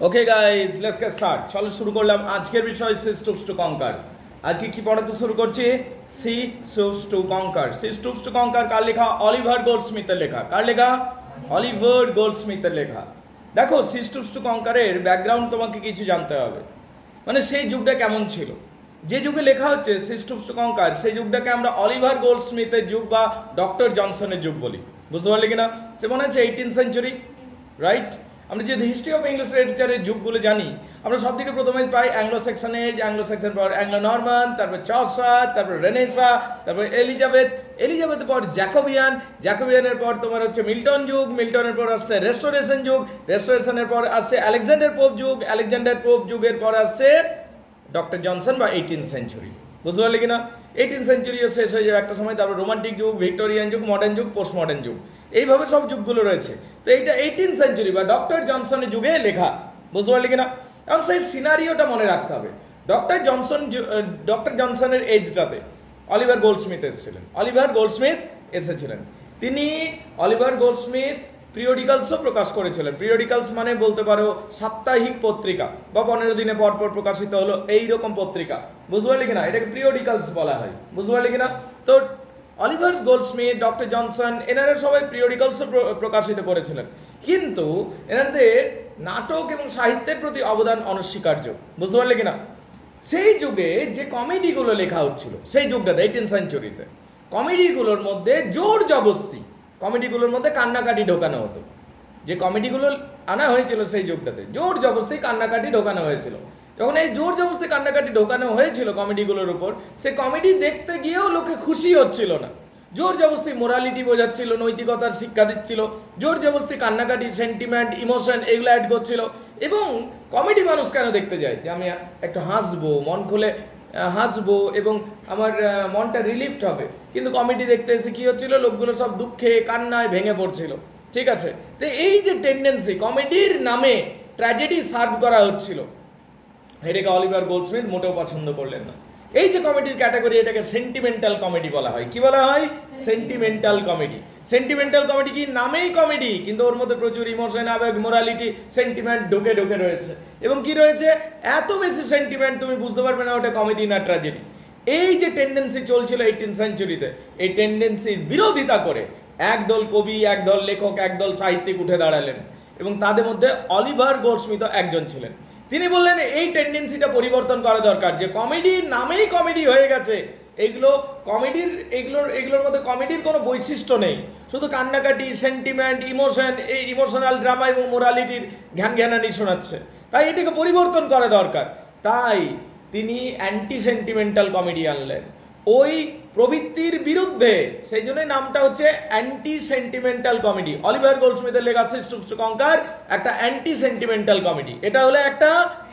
Okay guys, let's get start. চলো শুরু করলাম আজকের বিষয় সি স্টুপস টু কনকার। আজকে কি পড়াতে শুরু করছি? C stoops two কনকার। C stoops two কনকার কার লেখা? অলিভার গোল্ডস্মিথের লেখা। কার লেখা? অলিভার গোল্ডস্মিথের লেখা। দেখো, সি স্টুপস টু কনকারের ব্যাকগ্রাউন্ড তোমাকে কিছু জানতে হবে, মানে সেই যুগটা কেমন ছিল। যে যুগে লেখা হচ্ছে সি স্টুপস টু কনকার, সেই যুগটাকে আমরা অলিভার গোল্ডস্মিথের যুগ বা ডক্টর জনসনের যুগ বলি। বুঝতে পারলে কিনা? সে মনে হচ্ছে 18th সেঞ্চুরি, রাইট? আমরা যদি হিস্ট্রি অফ ইংলিশ লিটারেচারের যুগগুলো জানি, আমরা সব থেকে প্রথমে পাই Anglo Saxon age, Anglo Saxon পর অ্যাংলো নরমান, তারপর চসার, তারপর রেনেসা, তারপর এলিজাবেথের পর জ্যাকোবিয়ানের পর তোমার হচ্ছে মিল্টন যুগ, মিল্টনের পর আসছে রেস্টোরেশন যুগ, রেস্টোরেশনের পর আসছে আলেকজান্ডার পোপ যুগ, আলেকজান্ডার পোপ যুগের পর আসছে ডক্টর জনসন বা 18th সেঞ্চুরি। বুঝতে পারলে কিনা? 18th সেঞ্চুরিও শেষ হয়ে যাবে একটা সময়, তারপর রোমান্টিক যুগ, ভিক্টোরিয়ান যুগ, মডার্ন যুগ, পোস্ট মডার্ন যুগ, এইভাবে সব যুগগুলো রয়েছে। তো এইটা 18th সেঞ্চুরি বা ডক্টর জনসনের যুগে লেখা। বুঝতে পারলে কিনা? এবং সেই সিনারিওটা মনে রাখতে হবে। ডক্টর জনসনের এজটাতে অলিভার গোল্ডস্মিথ এসেছিলেন। তিনি অলিভার গোল্ডস্মিথ পিরিয়ডিক্যালসও প্রকাশ করেছিলেন। পিরিয়ডিক্যালস মানে বলতে পারো সাপ্তাহিক পত্রিকা বা 15 দিনে পর পর প্রকাশিত হলো এইরকম পত্রিকা। বুঝতে পারলে কিনা? এটাকে পিরিয়ডিক্যালস বলা হয়। বুঝতে পারলে কিনা? তো অলিভার গোল্ডস্মিথ, ডক্টর জনসন, এনারা সবাই পিরিয়ডিক্যালসও প্রকাশিত করেছিলেন, কিন্তু এনাদের নাটক এবং সাহিত্যের প্রতি অবদান অনস্বীকার্য। বুঝতে পারলে কিনা? সেই যুগে যে কমেডিগুলো লেখা হচ্ছিল, সেই যুগটাতে 18th সেঞ্চুরিতে কমেডিগুলোর মধ্যে জোর জবস্তি, কমেডিগুলোর মধ্যে কান্নাকাটি ঢোকানো হতো। যে কমেডিগুলো আনা হয়েছিল সেই যুগটাতে জোর জবস্তি কান্নাকাটি ঢোকানো হয়েছিল। যখন এই জোর জবস্তি কান্নাকাটি ঢোকানো হয়েছিল কমেডিগুলোর উপর, সে কমেডি দেখতে গিয়েও লোকে খুশি হচ্ছিল না। জোর জবস্তি মোরালিটি বোঝাচ্ছিল, নৈতিকতার শিক্ষা দিচ্ছিল, জোর জবস্তি কান্নাকাটি, সেন্টিমেন্ট, ইমোশন এগুলো অ্যাড করছিল। এবং কমেডি মানুষ কেন দেখতে যায়? যে আমি একটু হাসবো, মন খুলে হাসবো এবং আমার মনটা রিলিফড হবে। কিন্তু কমেডি দেখতে এসে কি হচ্ছিল? লোকগুলো সব দুঃখে কান্নায় ভেঙে পড়ছিল। ঠিক আছে? তো এই যে টেন্ডেন্সি, কমেডির নামে ট্র্যাজেডি সার্ভ করা হচ্ছিল, এটাকে অলিভার গোল্ডস্মিথ মোটেও পছন্দ করলেন না। এই যে কমেডির ক্যাটাগরি, এটাকে সেন্টিমেন্টাল কমেডি বলা হয়। কি বলা হয়? Sentimental comedy. সেন্টিমেন্টাল কমেডি কি? নামেই কমেডি, কিন্তু ওর মধ্যে প্রচুর ইমোশন, আবেগ, মোরালিটি, সেন্টিমেন্ট ঢুকে রয়েছে। এবং কি রয়েছে? এত বেশি সেন্টিমেন্ট তুমি বুঝতে পারবে না ওটা কমেডি না ট্র্যাজেডি। এই যে টেন্ডেন্সি চলছিল 18th সেঞ্চুরিতে, এই টেন্ডেন্সির বিরোধিতা করে একদল কবি, একদল লেখক, একদল সাহিত্যিক উঠে দাঁড়ালেন এবং তাদের মধ্যে অলিভার গোল্ডস্মিথ একজন ছিলেন। তিনি বললেন এই টেন্ডেন্সিটা পরিবর্তন করা দরকার, যে কমেডি নামেই কমেডি হয়ে গেছে, এগুলোর মধ্যে কমেডির কোনো বৈশিষ্ট্য নেই, শুধু কান্নাকাটি, সেন্টিমেন্ট, ইমোশন, এই ইমোশনাল ড্রামা এবং মোরালিটির ঘ্যানঘ্যানানি শোনাচ্ছে। তাই এটাকে পরিবর্তন করা দরকার। তাই তিনি অ্যান্টি সেন্টিমেন্টাল কমেডি আনলেন, ওই প্রবৃত্তির বিরুদ্ধে। সেই জন্যই নামটা হচ্ছে অ্যান্টি সেন্টিমেন্টাল কমেডি। অলিভার গোল্ডস্মিথের লেখা সি স্টুপস টু কনকার একটা অ্যান্টি সেন্টিমেন্টাল কমেডি। এটা হলো একটা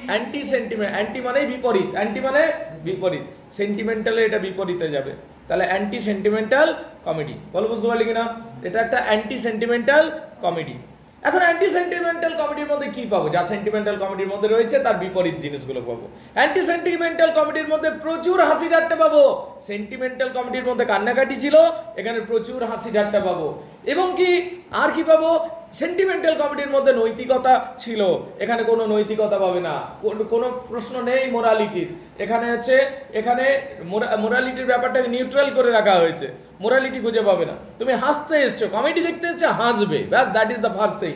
অ্যান্টি সেন্টিমেন্ট। অ্যান্টি মানে বিপরীত, অ্যান্টি মানে বিপরীত, সেন্টিমেন্টালে এটা বিপরীতে যাবে, তাহলে অ্যান্টি সেন্টিমেন্টাল কমেডি। বলো বুঝতে পারলি কিনা? এটা একটা অ্যান্টি সেন্টিমেন্টাল কমেডি। এখন অ্যান্টি সেন্টিমেন্টাল কমেডির মধ্যে কি পাবো? যা সেন্টিমেন্টাল কমেডির মধ্যে রয়েছে তার বিপরীত জিনিসগুলো পাবো। অ্যান্টি সেন্টিমেন্টাল কমেডির মধ্যে প্রচুর হাসি ঠাট্টা পাবো। সেন্টিমেন্টাল কমেডির মধ্যে কান্নাকাটি ছিল, এখানে প্রচুর হাসি ঠাট্টা পাবো। এবং কি আর কি পাবো? সেন্টিমেন্টাল কমেডির মধ্যে নৈতিকতা ছিল, এখানে কোনো নৈতিকতা পাবে না, কোনো প্রশ্ন নেই মোরালিটির। এখানে মোরালিটির ব্যাপারটাকে নিউট্রাল করে রাখা হয়েছে, মোরালিটি খুঁজে পাবে না। তুমি হাসতে এসছো, কমেডি দেখতে এসছো, হাসবে, ব্যাস, that is the first thing.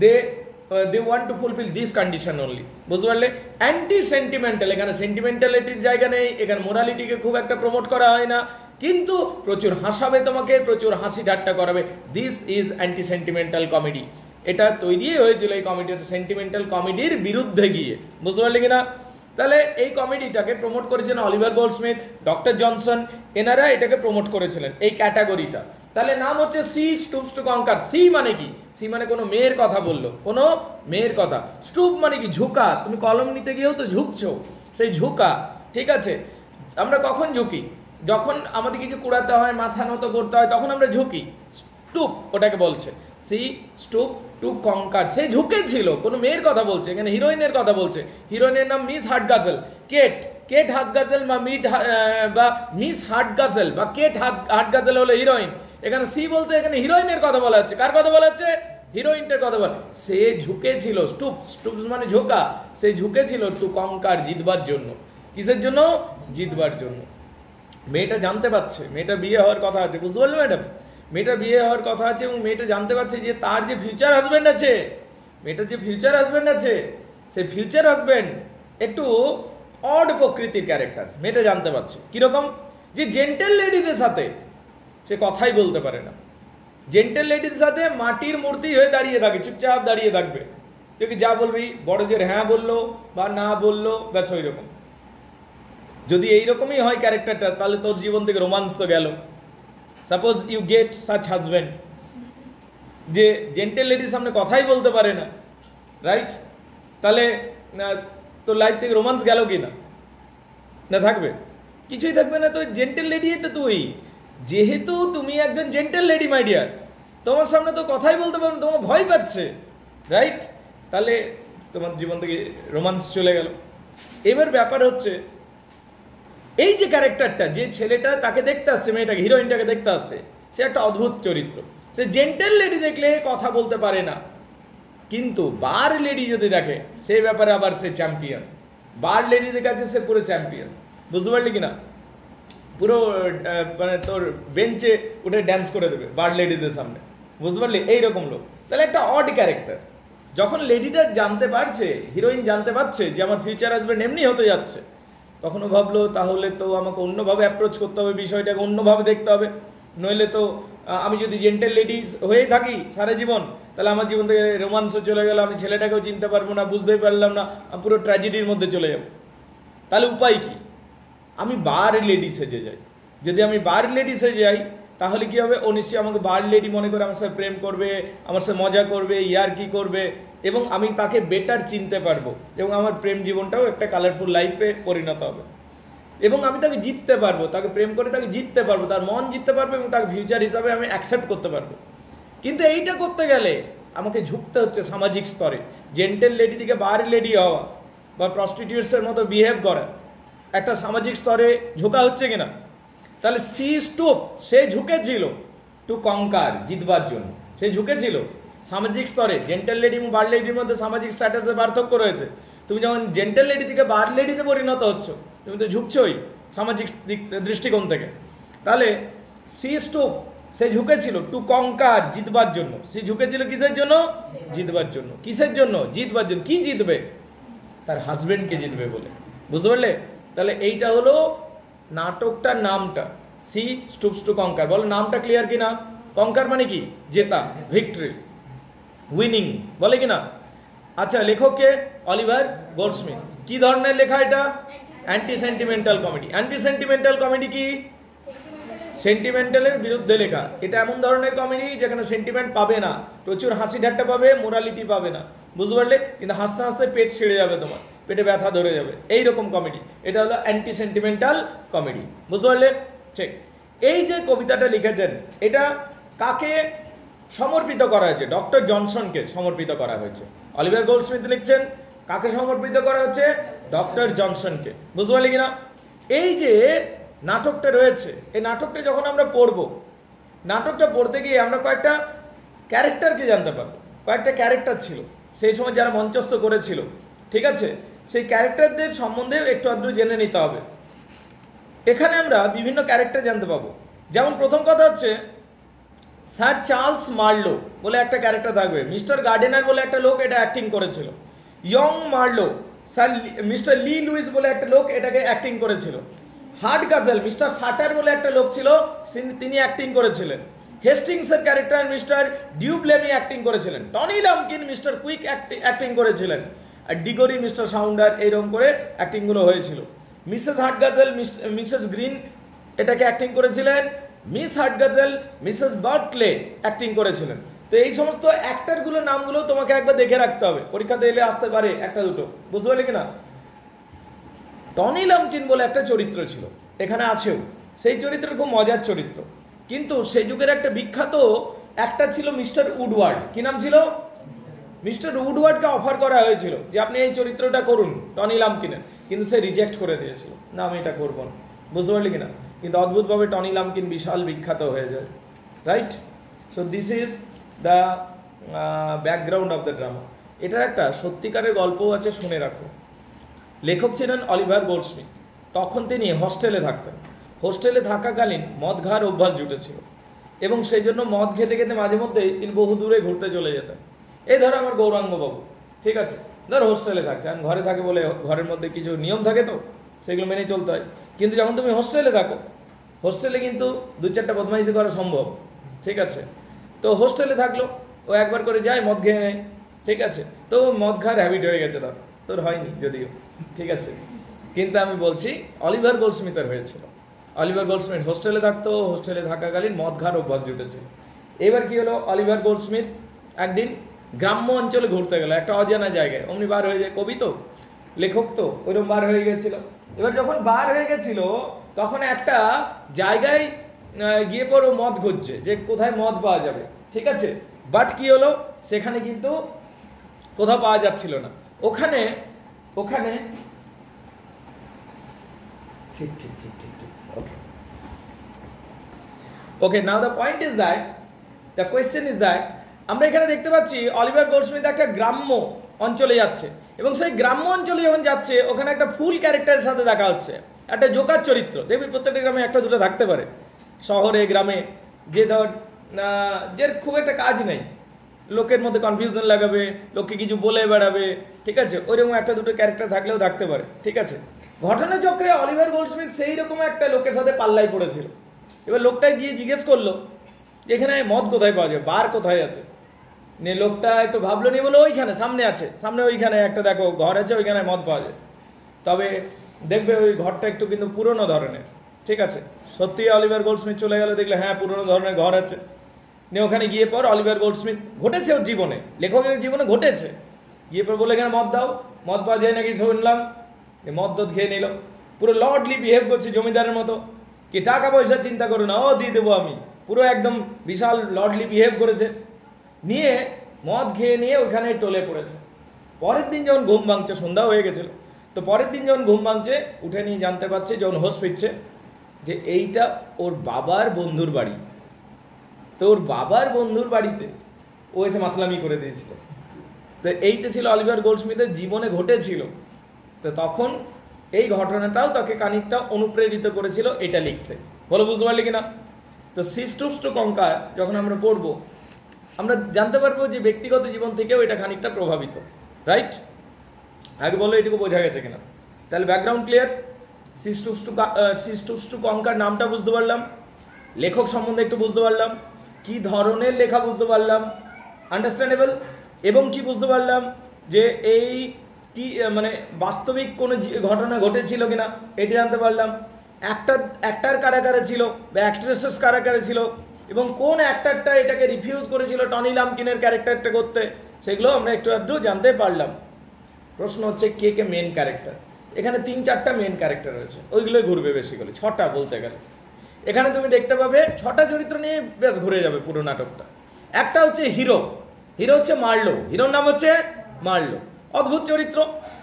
They want to fulfil this condition only. বুঝতে পারলে? অ্যান্টি সেন্টিমেন্টাল, এখানে সেন্টিমেন্টালিটির জায়গা নেই, এখানে মোরালিটিকে খুব একটা প্রমোট করা হয় না, কিন্তু প্রচুর হাসাবে তোমাকে, প্রচুর হাসি ঠাট্টা করাবে। This is anti sentimental comedy. এটা তৈরি হয়েছিল এই কমেডিটা সেন্টিমেন্টাল কমেডির বিরুদ্ধে গিয়ে। বুঝতে পারলে কিনা? তাহলে এই কমেডিটাকে প্রমোট করেছেন অলিভার গোল্ডস্মিথ, ডক্টর জনসন, এনারা এটাকে প্রমোট করেছিলেন এই ক্যাটাগরিটা। তাহলে নাম হচ্ছে সি স্টুপস টু কনকার। সি মানে কি? সি মানে কোনো মেয়ের কথা বললো, কোনো মেয়ের কথা। স্টুপ মানে কি? ঝুঁকা। তুমি কলম নিতে গিয়েও তো ঝুঁকছো, সেই ঝুঁকা। ঠিক আছে? আমরা কখন ঝুঁকি? যখন আমাদের কিছু কুড়াতে হয়, মাথা নত করতে হয়, তখন আমরা ঝুঁকি। স্টুপ ওটাকে বলছে। C stoop two কনকার। সে ঝুঁকে ছিল, কোনো মেয়ের কথা বলছে, এখানে হিরোইনের কথা বলছে। হিরোইনের নাম মিস হার্টগাজেল, কেট হার্টগাজেল বা মিস হার্টগাজেল বা কেট হার্টগাজেল হলো হিরোইন। এখানে সি বলতে এখানে হিরোইনের কথা বলা হচ্ছে। কার কথা বলা হচ্ছে? হিরোইনটার কথা বল, সে ঝুঁকেছিল, স্টুপস মানে ঝোঁকা, সে ঝুঁকেছিল টু কঙ্কার, জিতবার জন্য। কিসের জন্য? জিতবার জন্য। মেয়েটা জানতে পারছে মেয়েটা বিয়ে হওয়ার কথা আছে, বুঝতে পারলেন ম্যাডাম? মেয়েটার বিয়ে হওয়ার কথা আছে এবং মেয়েটা জানতে পারছে যে তার যে ফিউচার হাজব্যান্ড আছে, মেয়েটার যে ফিউচার হাজব্যান্ড আছে, সে ফিউচার হাজব্যান্ড একটু অড প্রকৃতির ক্যারেক্টার। মেয়েটা জানতে পারছে কিরকম, যে জেন্টেল লেডিদের সাথে সে কথাই বলতে পারে না, জেন্টেল লেডিদের সাথে মাটির মূর্তি হয়ে দাঁড়িয়ে থাকে, চুপচাপ দাঁড়িয়ে থাকবে, তুই যা বলবি বড় জোর হ্যাঁ বললো বা না বললো, ব্যাস ওই রকম। যদি এইরকমই হয় ক্যারেক্টারটা, তাহলে তোর জীবন থেকে রোমান্স তো গেল। Suppose you get such husband, যে জেন্টেল লেডির সামনে কথাই বলতে পারে না, রাইট? তাহলে তোর লাইফ থেকে রোমান্স গেল কি না? না থাকবে, কিছুই থাকবে না। তো জেন্টেল লেডি তো তুই, যেহেতু তুমি একজন জেন্টেল লেডি মাই ডিয়ার, তোমার সামনে তো কথাই বলতে পারবে না, তোমার ভয় পাচ্ছে, রাইট? তাহলে তোমার জীবন থেকে রোমান্স চলে গেল। এবার ব্যাপার হচ্ছে এই যে ক্যারেক্টারটা, যে ছেলেটা তাকে দেখতে আসছে, মেয়েটাকে, হিরোইনটাকে দেখতে আসছে, সে একটা অদ্ভুত চরিত্র। সে জেন্টেল লেডি দেখলে কথা বলতে পারে না, কিন্তু বার লেডি যদি দেখে, সেই ব্যাপারে আবার সে চ্যাম্পিয়ন। বার লেডিদের কাছে সে পুরো চ্যাম্পিয়ন, বুঝতে পারলি কিনা? পুরো মানে তোর বেঞ্চে উঠে ড্যান্স করে দেবে বার লেডিদের সামনে, বুঝতে পারলি? এইরকম লোক। তাহলে একটা অড ক্যারেক্টার। যখন লেডিটা জানতে পারছে, হিরোইন জানতে পারছে যে আমার ফিউচার হাজব্যান্ড এমনি হতে যাচ্ছে, তখনও ভাবলো তাহলে তো আমাকে অন্যভাবে অ্যাপ্রোচ করতে হবে, বিষয়টাকে অন্যভাবে দেখতে হবে। নইলে তো আমি যদি জেন্টেল লেডি হয়েই থাকি সারা জীবন, তাহলে আমার জীবন থেকে রোমান্সও চলে গেল, আমি ছেলেটাকেও চিনতে পারবো না, বুঝতেই পারলাম না, আমি পুরো ট্র্যাজেডির মধ্যে চলে যাব। তাহলে উপায় কি? আমি বার লেডি সেজে যাই। যদি আমি বার লেডি সেজে যাই, তাহলে কি হবে? ও নিশ্চয়ই আমাকে বার লেডি মনে করে আমার সাথে প্রেম করবে, আমার সাথে মজা করবে, ইয়ার কি করবে, এবং আমি তাকে বেটার চিনতে পারবো, এবং আমার প্রেম জীবনটাও একটা কালারফুল লাইফে পরিণত হবে, এবং আমি তাকে জিততে পারবো, তাকে প্রেম করে তাকে জিততে পারবো, তার মন জিততে পারবো, এবং তাকে ফিউচার হিসাবে আমি অ্যাকসেপ্ট করতে পারবো। কিন্তু এইটা করতে গেলে আমাকে ঝুঁকতে হচ্ছে সামাজিক স্তরে। জেন্টেল লেডি থেকে বার লেডি হওয়া বা প্রস্টিটিউটসের মতো বিহেভ করা, একটা সামাজিক স্তরে ঝোঁকা হচ্ছে কিনা? তাহলে সে ঝুঁকেছিল টু কঙ্কার, জিতবার জন্য। সে ঝুঁকেছিল সামাজিক স্তরে। জেন্টেল লেডি এবং বার লেডির মধ্যে সামাজিক স্ট্যাটাসের পার্থক্য রয়েছে। তুমি যখন জেন্টেল লেডি থেকে বার লেডিতে পরিণত হচ্ছ, তুমি তো ঝুঁকছোই সামাজিক দৃষ্টিকোণ থেকে। তাহলে সে ঝুঁকেছিল টু কঙ্কার, জিতবার জন্য। সে ঝুঁকেছিল কিসের জন্য? জিতবার জন্য। কিসের জন্য? জিতবার জন্য। কি জিতবে? তার হাজবেন্ডকে জিতবে বলে, বুঝতে পারলে? তাহলে এইটা হলো নাটকটার নামটা, সি স্টুপস টু কঙ্কার। বলো নামটা ক্লিয়ার কিনা? কঙ্কার মানে কি? জেতা, ভিক্টরি, উইনিং, বলে কিনা? আচ্ছা, লেখককে অলিভার গোল্ডস্মিথ। কি ধরনের লেখা এটা? Anti sentimental comedy. Anti sentimental comedy কি? সেন্টিমেন্টালের বিরুদ্ধে লেখা। এটা এমন ধরনের কমেডি যেখানে সেন্টিমেন্ট পাবে না, প্রচুর হাসি ঠাট্টা পাবে, মোরালিটি পাবে না, বুঝতে পারলে? কিন্তু হাসতে হাসতে পেট ছিঁড়ে যাবে, তোমার পেটে ব্যথা ধরে যাবে, এইরকম কমেডি। এটা হলো অ্যান্টি সেন্টিমেন্টাল কমেডি, বুঝতে পারলে? ঠিক। এই যে কবিতাটা লিখেছেন, এটা কাকে সমর্পিত করা হয়েছে? ডক্টর জনসনকে সমর্পিত করা হয়েছে। অলিভার গোল্ডস্মিথ লিখছেন, কাকে সমর্পিত করা হচ্ছে? ডক্টর জনসনকে, বুঝতে পারলি কিনা? এই যে নাটকটা রয়েছে, এই নাটকটা যখন আমরা পড়বো, নাটকটা পড়তে গিয়ে আমরা কয়েকটা ক্যারেক্টারকে জানতে পারবো। কয়েকটা ক্যারেক্টার ছিল সেই সময় যারা মঞ্চস্থ করেছিল, ঠিক আছে? সেই ক্যারেক্টারদের সম্বন্ধেও একটু আধটু জেনে নিতে হবে। এখানে আমরা বিভিন্ন ক্যারেক্টার জানতে পাবো। যেমন প্রথম কথা হচ্ছে, স্যার চার্লস মার্লো বলে একটা ক্যারেক্টার থাকবে। মিস্টার গার্ডেনার বলে একটা লোক এটা অ্যাক্টিং করেছিল। Young Marlow, sir mister Lee Lewis বলে একটা লোক এটাকে অ্যাক্টিং করেছিল। হার্ড গাজেল, মিস্টার শাটার বলে একটা লোক ছিল, তিনি অ্যাক্টিং করেছিলেন। হেস্টিংসের ক্যারেক্টার মিস্টার ডিউব্লেমি অ্যাক্টিং করেছিলেন। টনি লাম্পকিন মিস্টার কুইক অ্যাক্টিং করেছিলেন। আর ডিগরি মিস্টার সাউন্ডার, এইরকম করে অ্যাক্টিংগুলো হয়েছিল। মিসেস হার্টগাজেল, মিসেস গ্রিন এটাকে অ্যাক্টিং করেছিলেন। মিস হার্টগাজেল, মিসেস বার্কলে অ্যাক্টিং করেছিলেন। তো এই সমস্ত অ্যাক্টারগুলোর নামগুলো তোমাকে একবার দেখে রাখতে হবে, পরীক্ষাতে এলে আসতে পারে একটা দুটো, বুঝতে পারলে কিনা? টনি লাম্পকিন বলে একটা চরিত্র ছিল, এখানে আছেও। সেই চরিত্র খুব মজার চরিত্র, কিন্তু সেই যুগের একটা বিখ্যাত অ্যাক্টর ছিল মিস্টার উডওয়ার্ড। কি নাম ছিল? মিস্টার উডওয়ার্ডকে অফার করা হয়েছিল যে আপনি এই চরিত্রটা করুন টনি লাম্পকিনের, কিন্তু সে রিজেক্ট করে দিয়েছিল, না আমি এটা করবো না, বুঝতে পারলি কিনা? কিন্তু অদ্ভুতভাবে টনি লাম্পকিন বিশাল বিখ্যাত হয়ে যায়, right? So this is the background of the drama. এটার একটা সত্যিকারের গল্পও আছে, শুনে রাখো। লেখক ছিলেন অলিভার গোল্ডস্মিথ। তখন তিনি হস্টেলে থাকতেন। হোস্টেলে থাকাকালীন মদ খাওয়ার অভ্যাস জুটেছিল এবং সেই জন্য মদ খেতে খেতে মাঝে মধ্যেই তিনি বহু দূরে ঘুরতে চলে যেতেন। এই ধরো আমার গৌরাঙ্গবাবু, ঠিক আছে, ধর হোস্টেলে থাকছে, আর ঘরে থাকে বলে ঘরের মধ্যে কিছু নিয়ম থাকে, তো সেগুলো মেনে চলতে হয়। কিন্তু যখন তুমি হোস্টেলে থাকো, হোস্টেলে কিন্তু 2-4টা বদমাইশি করা সম্ভব, ঠিক আছে। তো হোস্টেলে থাকলো, ও একবার করে যায় মদ খেয়ে নেয়, ঠিক আছে। তো মদ খাওয়ার হ্যাবিট হয়ে গেছে, তোর হয়নি যদিও, ঠিক আছে, কিন্তু আমি বলছি অলিভার গোল্ডস্মিথের হয়েছিল। অলিভার গোল্ডস্মিথ হোস্টেলে থাকতো, হোস্টেলে থাকাকালীন মদ খাওয়ার অভ্যাস জুটেছিল। এবার কি হলো, অলিভার গোল্ডস্মিথ একদিন গ্রাম্য অঞ্চলে ঘুরতে গেল, একটা অজানা জায়গায়। অমনি বার হয়ে যায়, কবি তো, লেখক তো, ওইরকম বার হয়ে গেছিল। এবার যখন বার হয়ে গেছিল, তখন একটা জায়গায় গিয়ে পর ও মদ খুঁজছে যে কোথায় মদ পাওয়া যাবে, ঠিক আছে। বাট কি হলো, সেখানে কিন্তু কোথাও পাওয়া যাচ্ছিল না। ওখানে ওখানে ঠিক ঠিক ঠিক ঠিক ঠিক okay okay now the point is that, the question is that, আমরা এখানে দেখতে পাচ্ছি অলিভার গোল্ডস্মিথ একটা গ্রাম্য অঞ্চলে যাচ্ছে, এবং সেই গ্রাম্য অঞ্চলে যখন যাচ্ছে, ওখানে একটা ফুল ক্যারেক্টারের সাথে দেখা হচ্ছে, একটা জোকার চরিত্র। দেখবি প্রত্যেকটা গ্রামে একটা দুটো থাকতে পারে, শহরে গ্রামে, যে ধর যে খুব একটা কাজ নেই, লোকের মধ্যে কনফিউশন লাগাবে, লোককে কিছু বলে বেড়াবে, ঠিক আছে, ওইরকম একটা দুটো ক্যারেক্টার থাকলেও থাকতে পারে, ঠিক আছে। ঘটনাচক্রে অলিভার গোল্ডস্মিথ সেই রকম একটা লোকের সাথে পাল্লায় পড়েছিল। এবার লোকটা গিয়ে জিজ্ঞেস করলো যে এখানে মদ কোথায় পাওয়া যায়, বার কোথায় আছে। নিয়ে লোকটা একটু ভাবলো, নিয়ে বলে ওইখানে সামনে আছে, সামনে ওইখানে একটা দেখো ঘর আছে, ওইখানে মদ পাওয়া যায়। তবে দেখবে ওই ঘরটা একটু কিন্তু পুরনো ধরনের, ঠিক আছে। সত্যি অলিভার গোল্ডস্মিথ চলে গেল, দেখলে হ্যাঁ পুরনো ধরনের ঘর আছে। নিয়ে ওখানে গিয়ে পর অলিভার গোল্ডস্মিথ, ঘটেছে ওর জীবনে, লেখকের জীবনে ঘটেছে, গিয়ে পর বলে এখানে মদ দাও, মদ পাওয়া যায় নাকি শুনলাম। মদ দদ খেয়ে নিল, পুরো লর্ডলি বিহেভ করছে জমিদারের মতো, কি টাকা পয়সা চিন্তা করো না, ও দিয়ে দেবো আমি, পুরো একদম বিশাল লর্ডলি বিহেভ করেছে। নিয়ে মদ খেয়ে নিয়ে ওইখানে টলে পড়েছে। পরের দিন যখন ঘুম ভাঙছে, সন্ধ্যা হয়ে গেছিল, তো পরের দিন যখন ঘুম ভাঙছে, উঠে নিয়ে জানতে পারছে যখন হোশ ফিরছে যে এইটা ওর বাবার বন্ধুর বাড়ি। তো ওর বাবার বন্ধুর বাড়িতে ও এসে মাতলামি করে দিয়েছিল। তো এইটা ছিল অলিভার গোল্ডস্মিথের জীবনে ঘটেছিল। তো তখন এই ঘটনাটাও তাকে খানিকটা অনুপ্রেরিত করেছিল এটা লিখতে। বলো বুঝতে পারলি কিনা? তো সিজ টু কনকার যখন আমরা পড়বো, আমরা জানতে পারবো যে ব্যক্তিগত জীবন থেকেও এটা খানিকটা প্রভাবিত, রাইট? আগে বলো এটুকু বোঝা গেছে কিনা? তাহলে ব্যাকগ্রাউন্ড ক্লিয়ার? সিজ টু কনকার নামটা বুঝতে পারলাম, লেখক সম্বন্ধে একটু বুঝতে পারলাম, কি ধরনের লেখা বুঝতে পারলাম, আন্ডারস্ট্যান্ডেবল, এবং কি বুঝতে পারলাম যে এই কি মানে বাস্তবিক কোনো ঘটনা ঘটেছিল কিনা এটি জানতে পারলাম। অ্যাক্টার কারা কারা ছিল বা অ্যাক্ট্রেসেস কারা কারা ছিল, এবং কোন অ্যাক্টারটা এটাকে রিফিউজ করেছিল টনি লাম্পকিনের ক্যারেক্টারটা করতে, সেগুলো আমরা একটু আধটু জানতে পারলাম। প্রশ্ন হচ্ছে কে কে মেন ক্যারেক্টার? এখানে 3-4টা মেন ক্যারেক্টার রয়েছে, ওইগুলোই ঘুরবে বেশি করে, 6টা বলতে গেলে। এখানে তুমি দেখতে পাবে 6টা চরিত্র নিয়ে বেশ ঘুরে যাবে পুরো নাটকটা। একটা হচ্ছে হিরো, হিরো হচ্ছে মার্লো, হিরোর নাম হচ্ছে মার্লো। অদ্ভুত চরিত্র,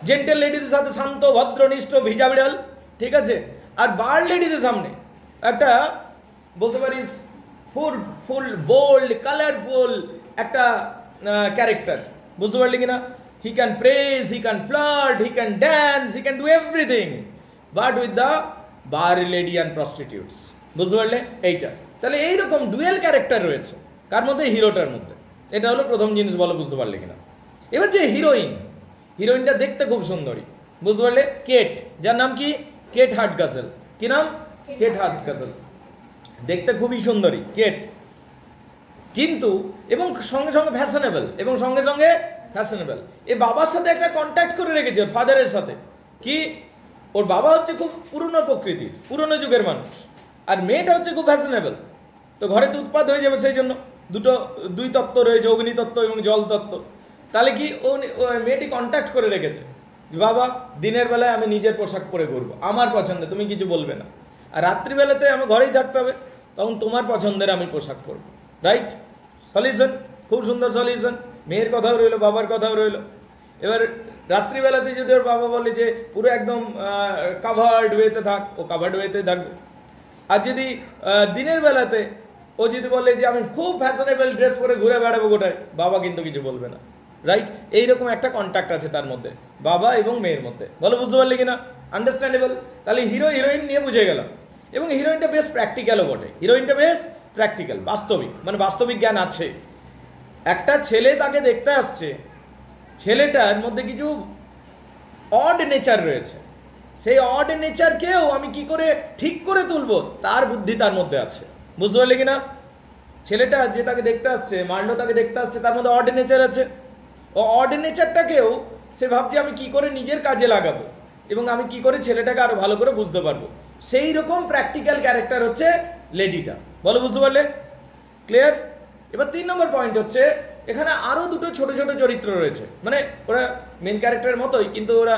জেন্টেল লেডিদের সাথে শান্ত ভদ্রনিষ্ঠ ভিজা বিড়াল, ঠিক আছে। আর বার লেডিদের সামনে একটা বলতে পারিস ফুল বোল্ড কালারফুল একটা ক্যারেক্টার, বুঝতে পারলি কিনা? He can praise, he can flirt, he can dance, he can do everything, but with the bar lady and prostitutes, বুঝতে পারলে? এইটা তাহলে এইরকম ডুয়েল ক্যারেক্টার রয়েছে কার মধ্যে? হিরোটার মধ্যে। এটা হলো প্রথম জিনিস, বলো বুঝতে পারলে কিনা? এবার যে হিরোইন, হিরোইনটা দেখতে খুব সুন্দরী, বুঝতে পারলে? কেট, যার নাম কি? কেট হাডগাসেল। কি নাম? কেট হাডগাসেল। দেখতে খুবই সুন্দরী কেট, কিন্তু এবং সঙ্গে সঙ্গে ফ্যাশনেবল, এবং সঙ্গে সঙ্গে ফ্যাশনেবল। এ বাবার সাথে একটা কন্ট্যাক্ট করে রেখেছে, ওর ফাদারের সাথে। কি? ওর বাবা হচ্ছে খুব পুরনো প্রকৃতির, পুরনো যুগের মানুষ, আর মেয়েটা হচ্ছে খুব ফ্যাশনেবল। তো ঘরে তো উৎপাত হয়ে যাবে, সেই জন্য দুই তত্ত্ব রয়েছে, অগ্নি তত্ত্ব এবং জল তত্ত্ব। তাহলে কি ও মেয়েটি কন্ট্যাক্ট করে রেখেছে, বাবা দিনের বেলায় আমি নিজের পোশাক পরে ঘুরবো, আমার পছন্দের, তুমি কিছু বলবে না। আর রাত্রিবেলাতে আমি ঘরেই থাকতে হবে, তখন তোমার পছন্দের আমি পোশাক পরবো, রাইট? সলিউশন, খুব সুন্দর সলিউশন। মেয়ের কথাও রইলো, বাবার কথাও রইলো। এবার রাত্রিবেলাতে যদি ওর বাবা বলে যে পুরো একদম কাভার্ড ওয়েতে থাক, ও কাভার্ড ওয়েতে থাকবে। আর যদি দিনের বেলাতে ও যদি বলে যে আমি খুব ফ্যাশনেবল ড্রেস পরে ঘুরে বেড়াবো গোটায়, বাবা কিন্তু কিছু বলবে না, রাইট? এইরকম একটা কন্ট্যাক্ট আছে তার মধ্যে, বাবা এবং মেয়ের মধ্যে। বলো বুঝতে পারলে কিনা? আন্ডারস্ট্যান্ডেবল? তাহলে হিরো হিরোইন নিয়ে বুঝে গেলাম। এবং হিরোইনটা বেশ প্র্যাকটিক্যালও বটে, হিরোইনটা বেশ প্র্যাকটিক্যাল, বাস্তবিক, মানে বাস্তবিক জ্ঞান আছে। একটা ছেলে তাকে দেখতে আসছে, ছেলেটার মধ্যে কিছু অড নেচার রয়েছে, সেই অড নেচারকেও আমি কি করে ঠিক করে তুলবো তার বুদ্ধি তার মধ্যে আছে। বুঝতে পারলে কিনা? ছেলেটা যে তাকে দেখতে আসছে, মার্লো তাকে দেখতে আসছে, তার মধ্যে অড নেচার আছে। ও অড নেচারটাকেও সে ভাবছে আমি কি করে নিজের কাজে লাগাবো এবং আমি কি করে ছেলেটাকে আরো ভালো করে বুঝতে পারবো। সেই রকম প্র্যাকটিক্যাল ক্যারেক্টার হচ্ছে লেডিটা। বলো বুঝতে পারলে? ক্লিয়ার? এবার 3 নম্বর পয়েন্ট হচ্ছে, এখানে আরো দুটো ছোট ছোট চরিত্র রয়েছে, মানে ওরা মেন ক্যারেক্টারের মতোই, কিন্তু ওরা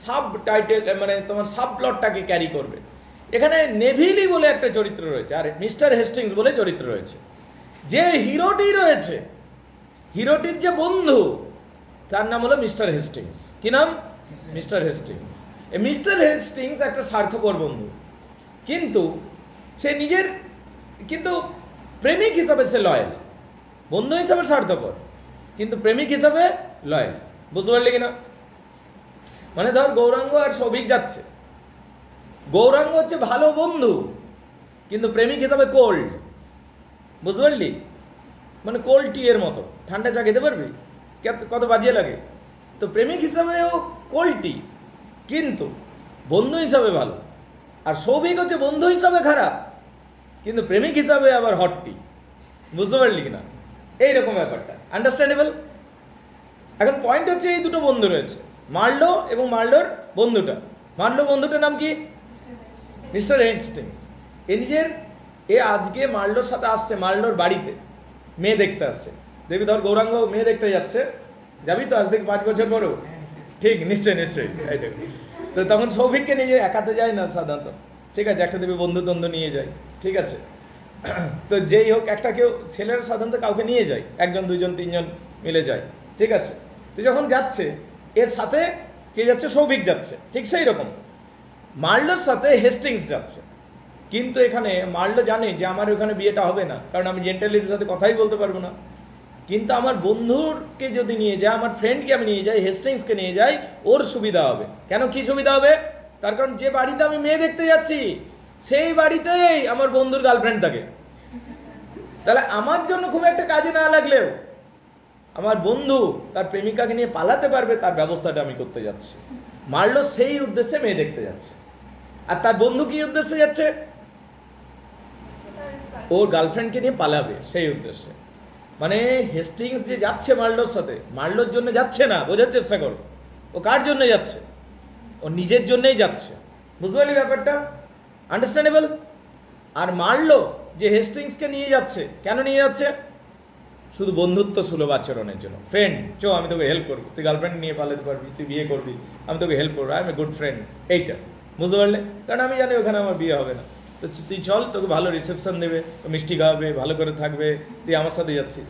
সাব টাইটেল, মানে তোমার সাব প্লটটাকে ক্যারি করবে। এখানে নেভিলি বলে একটা চরিত্র রয়েছে, আর মিস্টার হেস্টিংস বলে চরিত্র রয়েছে। যে হিরোটি রয়েছে, হিরোটির যে বন্ধু, তার নাম হলো মিস্টার হেস্টিংস। কি নাম? Mister Hastings. এই মিস্টার হেস্টিংস একটা স্বার্থপর বন্ধু, কিন্তু সে নিজের, কিন্তু প্রেমিক হিসাবে সে লয়াল। বন্ধু হিসাবে স্বার্থপর, কিন্তু প্রেমিক হিসাবে লয়াল। বুঝতে পারলে কিনা? মানে ধর গৌরাঙ্গ আর সৌভিক যাচ্ছে, গৌরাঙ্গ হচ্ছে ভালো বন্ধু কিন্তু প্রেমিক হিসাবে কোল্ড। বুঝতে পারলি? মানে কোল্ড টি এর মতো, ঠান্ডা চা খেতে পারবি, কত বাজিয়ে লাগে। তো প্রেমিক হিসাবেও কোল্ড টি, কিন্তু বন্ধু হিসাবে ভালো। আর সৌভিক হচ্ছে বন্ধু হিসাবে খারাপ, কিন্তু প্রেমিক হিসাবে আবার হট টি। বুঝতে পারলি কিনা? এইরকম ব্যাপারটা। আন্ডারস্ট্যান্ডেবল? এখন পয়েন্ট হচ্ছে এই দুটো বন্ধু রয়েছে, মার্লো এবং মার্লোর বন্ধুটা। মার্লো বন্ধুটার নাম কি? Mister Hastings. এ আজকে মার্লোর সাথে আসছে, মার্লোর বাড়িতে মেয়ে দেখতে আসছে। দেখবি ধর গৌরাঙ্গ মেয়ে দেখতে যাচ্ছে, যাবি তো আজ থেকে 5 বছর পরেও? ঠিক, নিশ্চয়ই নিশ্চয়ই। তো তখন সৌভিককে নিয়ে একাতে যায় না সাধারণত, ঠিক আছে, একটা দেবী বন্ধু দ্বন্দ্ব নিয়ে যায়, ঠিক আছে। তো যেই হোক, একটা কেউ ছেলেরা সাধারণত কাউকে নিয়ে যায়, 1 জন 2 জন 3 জন মিলে যায়, ঠিক আছে। তো যখন যাচ্ছে, এর সাথে কে যাচ্ছে? সৌভিক যাচ্ছে। ঠিক সেই রকম মার্লোর সাথে হেস্টিংস যাচ্ছে। কিন্তু এখানে মার্লো জানে যে আমার ওখানে বিয়েটা হবে না, কারণ আমি জেন্টালিটির সাথে কথাই বলতে পারবো না। কিন্তু আমার বন্ধুকে যদি নিয়ে যায়, আমার ফ্রেন্ডকে আমি নিয়ে যাই, হেস্টিংসকে নিয়ে যাই, ওর সুবিধা হবে। কেন? কি সুবিধা হবে? তার কারণ যে বাড়িতে আমি মেয়ে দেখতে যাচ্ছি, সেই বাড়িতেই আমার বন্ধুর গার্লফ্রেন্ড থাকে। তাহলে আমার জন্য খুব একটা কাজে না লাগলেও আমার বন্ধু তার প্রেমিকাকে নিয়ে পালাতে পারবে, তার ব্যবস্থাটা আমি করতে যাচ্ছি। মার্লো সেই উদ্দেশ্যে মেয়ে দেখতে যাচ্ছে। আর তার বন্ধু কি উদ্দেশ্যে যাচ্ছে? ওর গার্লফ্রেন্ডকে নিয়ে পালাবে, সেই উদ্দেশ্যে। মানে হেস্টিংস যে যাচ্ছে মার্লোর সাথে, মার্লোর জন্য যাচ্ছে না, বোঝার চেষ্টা করো। ও কার জন্য যাচ্ছে? ও নিজের জন্যই যাচ্ছে। বুঝতে পারলি ব্যাপারটা? আন্ডারস্ট্যান্ডেবল? আর মার্লো যে হেস্টিংসকে নিয়ে যাচ্ছে, কেন নিয়ে যাচ্ছে? শুধু বন্ধুত্ব সুলভ আচরণের জন্য। ফ্রেন্ড, চো আমি তোকে হেল্প করবো, তুই গার্লফ্রেন্ড নিয়ে পালাতে পারবি, তুই বিয়ে করবি, আমি তোকে হেল্প করবো, I M a good friend, এইটা। বুঝতে পারলে? কারণ আমি জানি ওখানে আমার বিয়ে হবে না, তো তুই চল, তোকে ভালো রিসেপশন দেবে, মিষ্টি খাওয়াবে, ভালো করে থাকবে, তুই আমার সাথে যাচ্ছিস,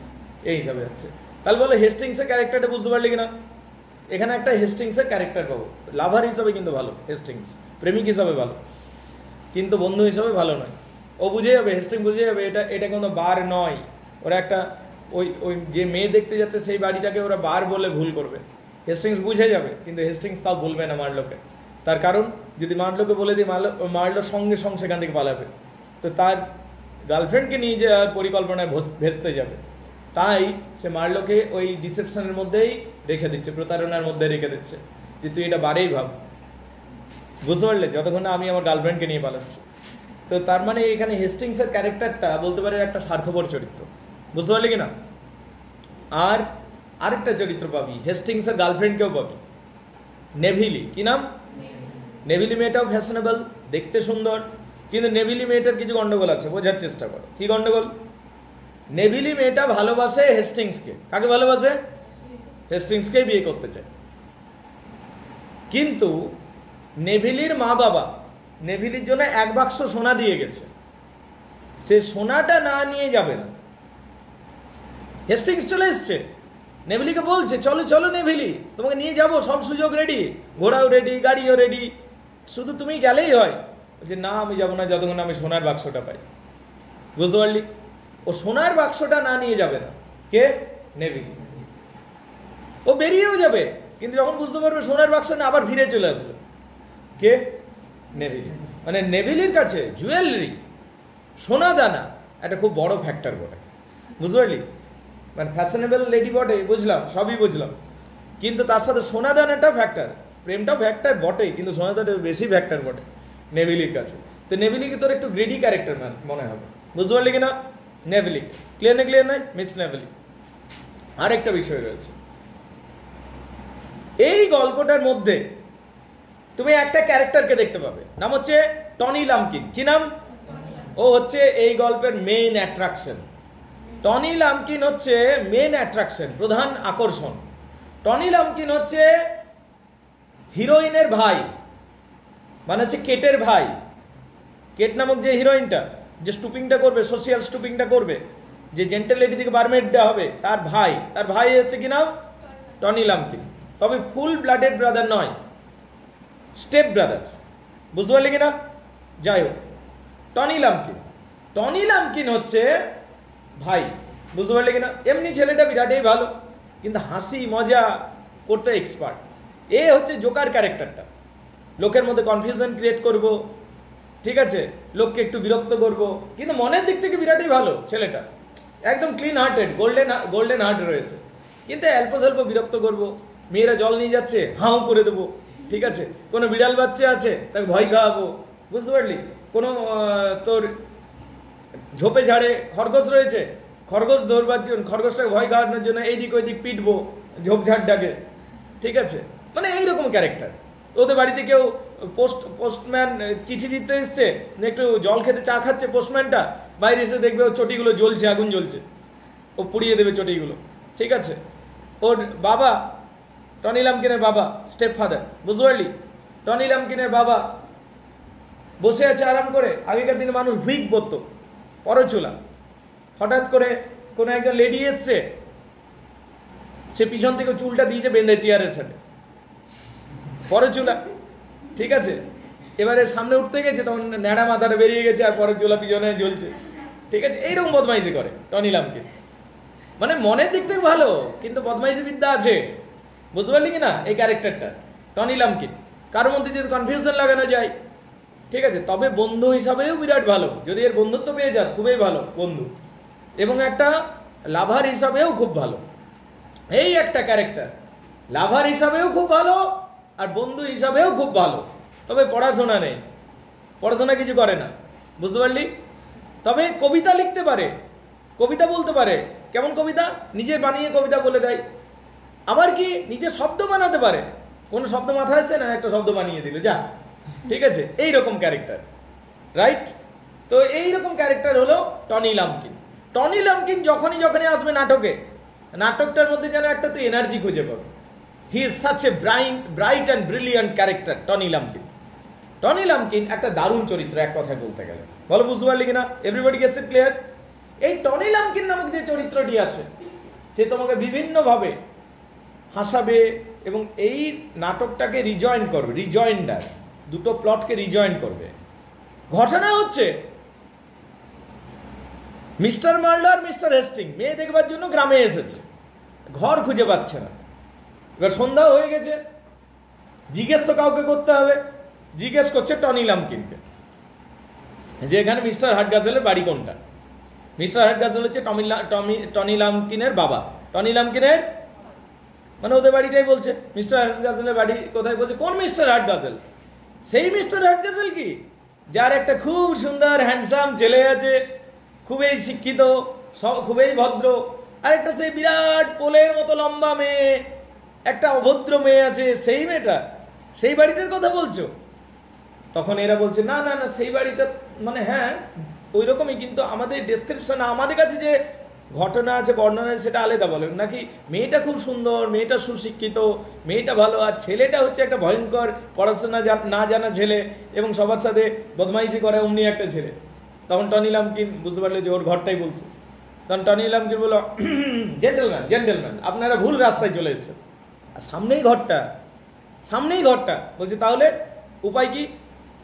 এই হিসাবে যাচ্ছে। তাহলে বলো হেস্টিংসের ক্যারেক্টারটা বুঝতে পারলি কিনা? এখানে একটা হেস্টিংসের ক্যারেক্টার পাবো। লাভার হিসাবে কিন্তু ভালো হেস্টিংস, প্রেমিক হিসাবে ভালো, কিন্তু বন্ধু হিসাবে ভালো নয়। ও বুঝে যাবে, হেস্টিংস বুঝে যাবে এটা কোনো বার নয়। ওরা একটা ওই যে মেয়ে দেখতে যাচ্ছে সেই বাড়িটাকে ওরা বার বলে ভুল করবে। হেস্টিংস বুঝে যাবে, কিন্তু হেস্টিংস তাও বলবে না মার্লোকে। তার কারণ যদি মার্লোকে বলে দিই, মার্লোর সঙ্গে সঙ্গে সেখান থেকে পালাবে, তো তার গার্লফ্রেন্ডকে নিয়ে যাওয়ার পরিকল্পনায় ভেস্তে যাবে। তাই সে মার্লোকে ওই ডিসেপশনের মধ্যেই রেখে দিচ্ছে, প্রতারণার মধ্যে রেখে দিচ্ছে, যে তুই এটা বারেই ভাব। বুঝতে পারলে? যতক্ষণ না আমি আমার গার্লফ্রেন্ডকে নিয়ে পালাচ্ছি। তো তার মানে এখানে হেস্টিংসের ক্যারেক্টারটা বলতে পারে একটা স্বার্থপর চরিত্র। বুঝতে পারলি কিনা? আর আরেকটা চরিত্র পাবি, হেস্টিংসের গার্লফ্রেন্ডকেও পাবি, নেভিলি। কি নাম? নেভিলি মেয়েটাও ফ্যাশনেবল, দেখতে সুন্দর, কিন্তু নেভিলি মেয়েটার কিছু গন্ডগোল আছে, বোঝার চেষ্টা করো। কি গন্ডগোল? নেভিলি মেয়েটা ভালোবাসে হেস্টিংসকে। কাকে ভালোবাসে? হেস্টিংসকেই বিয়ে করতে চায়। কিন্তু নেভিলির মা বাবা নেভিলির জন্য 1 বাক্স সোনা দিয়ে গেছে, সে সোনাটা না নিয়ে যাবে না। হেস্টিংস চলে এসছে, নেভিলিকে বলছে চলো চলো নেভিলি, তোমাকে নিয়ে যাব, সব সুযোগ রেডি, ঘোড়াও রেডি, গাড়িও রেডি, শুধু তুমি গেলেই হয়। বলছে না, আমি যাবো না যতক্ষণ আমি সোনার বাক্সটা পাই। বুঝতে পারলি? ও সোনার বাক্সটা না নিয়ে যাবে না। কে? নেভিল। ও বেরিয়েও যাবে, কিন্তু যখন বুঝতে পারবে সোনার বাক্স না, আবার ফিরে চলে আসবে। কে? নেভিল। মানে নেভিলের কাছে জুয়েলারি, সোনা দানা একটা খুব বড় ফ্যাক্টর বটে, বুঝতে পারলি? মানে ফ্যাশনেবল লেডি বটে, বুঝলাম, সবই বুঝলাম, কিন্তু তার সাথে সোনা দানাটাও ফ্যাক্টর। প্রেমটাও ফ্যাক্টর বটেই, কিন্তু সোনা দানা বেশি ফ্যাক্টর বটে নেভিলির কাছে। তো নেভিলিকে তোর একটু গ্রেডি ক্যারেক্টার মনে হবে, বুঝতে পারলি কিনা? নেভিলি ক্লিয়ার না? ক্লিয়ার নয় মিস নেভিলি। আরেকটা বিষয় রয়েছে এই গল্পটার মধ্যে, তুমি একটা ক্যারেক্টারকে দেখতে পাবে, নাম হচ্ছে টনি লাম্পকিন। কি নাম? ও হচ্ছে এই গল্পের মেইন অ্যাট্রাকশন। টনি লাম্পকিন হচ্ছে মেইন অ্যাট্রাকশন, প্রধান আকর্ষণ। টনি লাম্পকিন হচ্ছে হিরোইনের ভাই, মানে হচ্ছে কেটের ভাই। কেট নামক যে হিরোইনটা, যে স্টুপিংটা করবে, সোশিয়াল স্টুপিংটা করবে, যে জেন্টেল লেডি থেকে বারমেড দেওয়া হবে, তার ভাই। তার ভাই হচ্ছে কি নাম? টনি লাম্পকিন। তবে ফুল ব্লাডেড ব্রাদার নয়, স্টেপ ব্রাদার, বুঝতে পারলি কিনা? যাই হোক, টনি লাম্পকিন, টনি লাম্পকিন হচ্ছে ভাই, বুঝতে পারলি কিনা? এমনি ছেলেটা বিরাটই ভালো, কিন্তু হাসি মজা করতে এক্সপার্ট। এ হচ্ছে জোকার ক্যারেক্টারটা, লোকের মধ্যে কনফিউশন ক্রিয়েট করব, ঠিক আছে, লোককে একটু বিরক্ত করব, কিন্তু মনের দিক থেকে বিরাটই ভালো ছেলেটা, একদম ক্লিন হার্টেড, গোল্ডেন হার্ট রয়েছে, কিন্তু অল্প স্বল্প বিরক্ত করব। মেয়েরা জল নিয়ে যাচ্ছে, হাউ করে দেবো, ঠিক আছে। কোনো বিড়াল বাচ্চা আছে, তাকে ভয় খাওয়াবো, বুঝতে পারলি? কোনো তোর ঝোপে ঝাড়ে খরগোশ রয়েছে, খরগোশ ধরবার জন্য, খরগোশটাকে ভয় খাওয়ানোর জন্য এইদিক ওইদিক পিটবো ঝোপঝাড়টাকে, ঠিক আছে। মানে এইরকম ক্যারেক্টার। ওদের বাড়িতে কেউ পোস্টম্যান চিঠি দিতে এসছে, একটু জল খেতে চা খাচ্ছে, পোস্টম্যানটা বাইরে এসে দেখবে ওর চটিগুলো জ্বলছে, আগুন জ্বলছে, ও পুড়িয়ে দেবে চটিগুলো, ঠিক আছে। ওর বাবা, টনি লাম্পকিনের বাবা, স্টেপ ফাদার, বুঝতে পারলি? টনি লাম্পকিনের বাবা বসে আছে আরাম করে। আগেকার দিনে মানুষ হুইক পরতো, পরচুলা। হঠাৎ করে কোনো একজন লেডি এসছে, সে পিছন থেকে চুলটা দিয়েছে বেঁধে চেয়ারের সাথে, পরচুলা, ঠিক আছে। এবারে সামনে উঠতে গেছে, তখন ন্যাড়া মাথাটা বেরিয়ে গেছে আর পরচুলা পিছনে জ্বলছে, ঠিক আছে। এইরকম বদমাইশি করে টনি লাম্পকিন। মানে মনের দিক থেকে ভালো, কিন্তু বদমাইশি বিদ্যা আছে, বুঝতে পারলি কিনা? এই ক্যারেক্টারটা টনি লাম্পকিন। কারোর মধ্যে যদি কনফিউশন লাগানো যায়, ঠিক আছে, তবে বন্ধু হিসাবেও বিরাট ভালো। যদি এর বন্ধুত্ব পেয়ে যাস, খুবই ভালো বন্ধু, এবং একটা লাভার হিসাবেও খুব ভালো। এই একটা ক্যারেক্টার, লাভার হিসাবেও খুব ভালো আর বন্ধু হিসাবেও খুব ভালো। তবে পড়াশোনা নেই, পড়াশোনা কিছু করে না, বুঝতে পারলি? তবে কবিতা লিখতে পারে, কবিতা বলতে পারে। কেমন কবিতা? নিজে বানিয়ে কবিতা বলে দেয়। আবার কি নিজে শব্দ বানাতে পারে, কোনো শব্দ মাথায় আসছে না, একটা শব্দ বানিয়ে দিল, যা, ঠিক আছে। এইরকম ক্যারেক্টার, রাইট? তো এইরকম ক্যারেক্টার হলো টনি লাম্পকিন। টনি লাম্পকিন যখনই আসবে নাটকে, নাটকটার মধ্যে যেন একটা তুই এনার্জি খুঁজে পাবে। He is such a bright and brilliant character Tony Lumpkin. Tony Lumpkin একটা দারুণ চরিত্র, এক কথায় বলতে গেলে। বলো, বুঝতে পারলি কিনা? Everybody gets it clear? এই টনি লাম্পকিন নামক যে চরিত্রটি আছে, সে তোমাকে বিভিন্নভাবে হাসাবে এবং এই নাটকটাকে রিজয়েন করবে, রিজয়েন্ডার, দুটো প্লটকে রিজয়েন করবে। ঘটনা হচ্ছে মিস্টার মার্লার, মিস্টার হেস্টিং মেয়ে দেখবার জন্য গ্রামে এসেছে, ঘর খুঁজে পাচ্ছে না। এবার সন্ধ্যা হয়ে গেছে, জিজ্ঞেস তো কাউকে করতে হবে, জিজ্ঞেস করছে টনি লাম্পকিনকে যে এখানে মিস্টার হাটগাজেলের বাড়ি কোনটা। মিস্টার হাটগাজেল হচ্ছে টনি লাম্পকিনের বাবা। টনি লাম্পকিনের মানে ওদের বাড়িটাই বলছে, মিস্টার হাটগাজেলের বাড়ি কোথায়? বলছে কোন মিস্টার হাটগাজেল? সেই মিস্টার হাটগাজেল কি, যার একটা খুব সুন্দর হ্যান্ডসাম ছেলে আছে, খুবই শিক্ষিত, খুবই ভদ্র, আর একটা সেই বিরাট পোলের মতো লম্বা মেয়ে, একটা অভদ্র মেয়ে আছে, সেই মেয়েটা, সেই বাড়িটার কথা বলছো? তখন এরা বলছে না না না, সেই বাড়িটা মানে হ্যাঁ ওই রকমই, কিন্তু আমাদের ডেসক্রিপশন, আমাদের কাছে যে ঘটনা আছে, বর্ণনা আছে, সেটা আলাদা বলেন নাকি। মেয়েটা খুব সুন্দর, মেয়েটা সুশিক্ষিত, মেয়েটা ভালো, আর ছেলেটা হচ্ছে একটা ভয়ঙ্কর পড়াশোনা না জানা ছেলে এবং সবার সাথে বদমাইশি করে, অমনি একটা ছেলে। তখন টনি লাম্পকিন বুঝতে পারলে যে ওর ঘরটাই বলছে। তখন টনি লাম্পকিন বলল, জেন্টেলম্যান, আপনারা ভুল রাস্তায় চলে এসেছেন, আর সামনেই ঘরটা, বলছে তাহলে উপায় কি,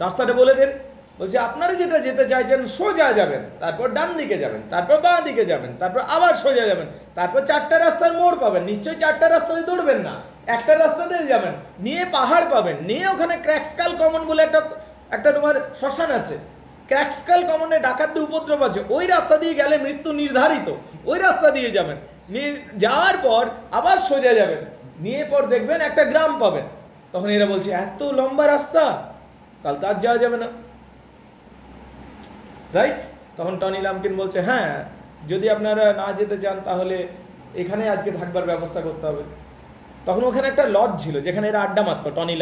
রাস্তাটা বলে দেন। বলছে আপনারা যেটা যেতে চাইছেন সোজা যাবেন, তারপর ডান দিকে যাবেন, তারপর বাঁ দিকে যাবেন, তারপর আবার সোজা যাবেন, তারপর 4টা রাস্তার মোড় পাবেন। নিশ্চয়ই 4টা রাস্তাতে দৌড়বেন না, একটা রাস্তাতে যাবেন, নিয়ে পাহাড় পাবেন, নিয়ে ওখানে ক্র্যাকস্কাল কমন বলে একটা তোমার শ্মশান আছে। ক্র্যাকস্কাল কমনে ডাকাতদের উপদ্রব আছে, ওই রাস্তা দিয়ে গেলে মৃত্যু নির্ধারিত, ওই রাস্তা দিয়ে যাবেন। যাওয়ার পর আবার সোজা যাবেন, নিয়ে পর দেখবেন একটা গ্রাম পাবেন। তখন এরা বলছে এত লম্বা রাস্তা, তাহলে তার যাওয়া যাবে না, রাইট? তখন টনি লাম্পকিন বলছে হ্যাঁ, যদি আপনারা না যেতে চান তাহলে এখানে আজকে থাকবার ব্যবস্থা করতে হবে। তখন ওখানে একটা লজ ছিল যেখানে এরা আড্ডা মারতো, টনি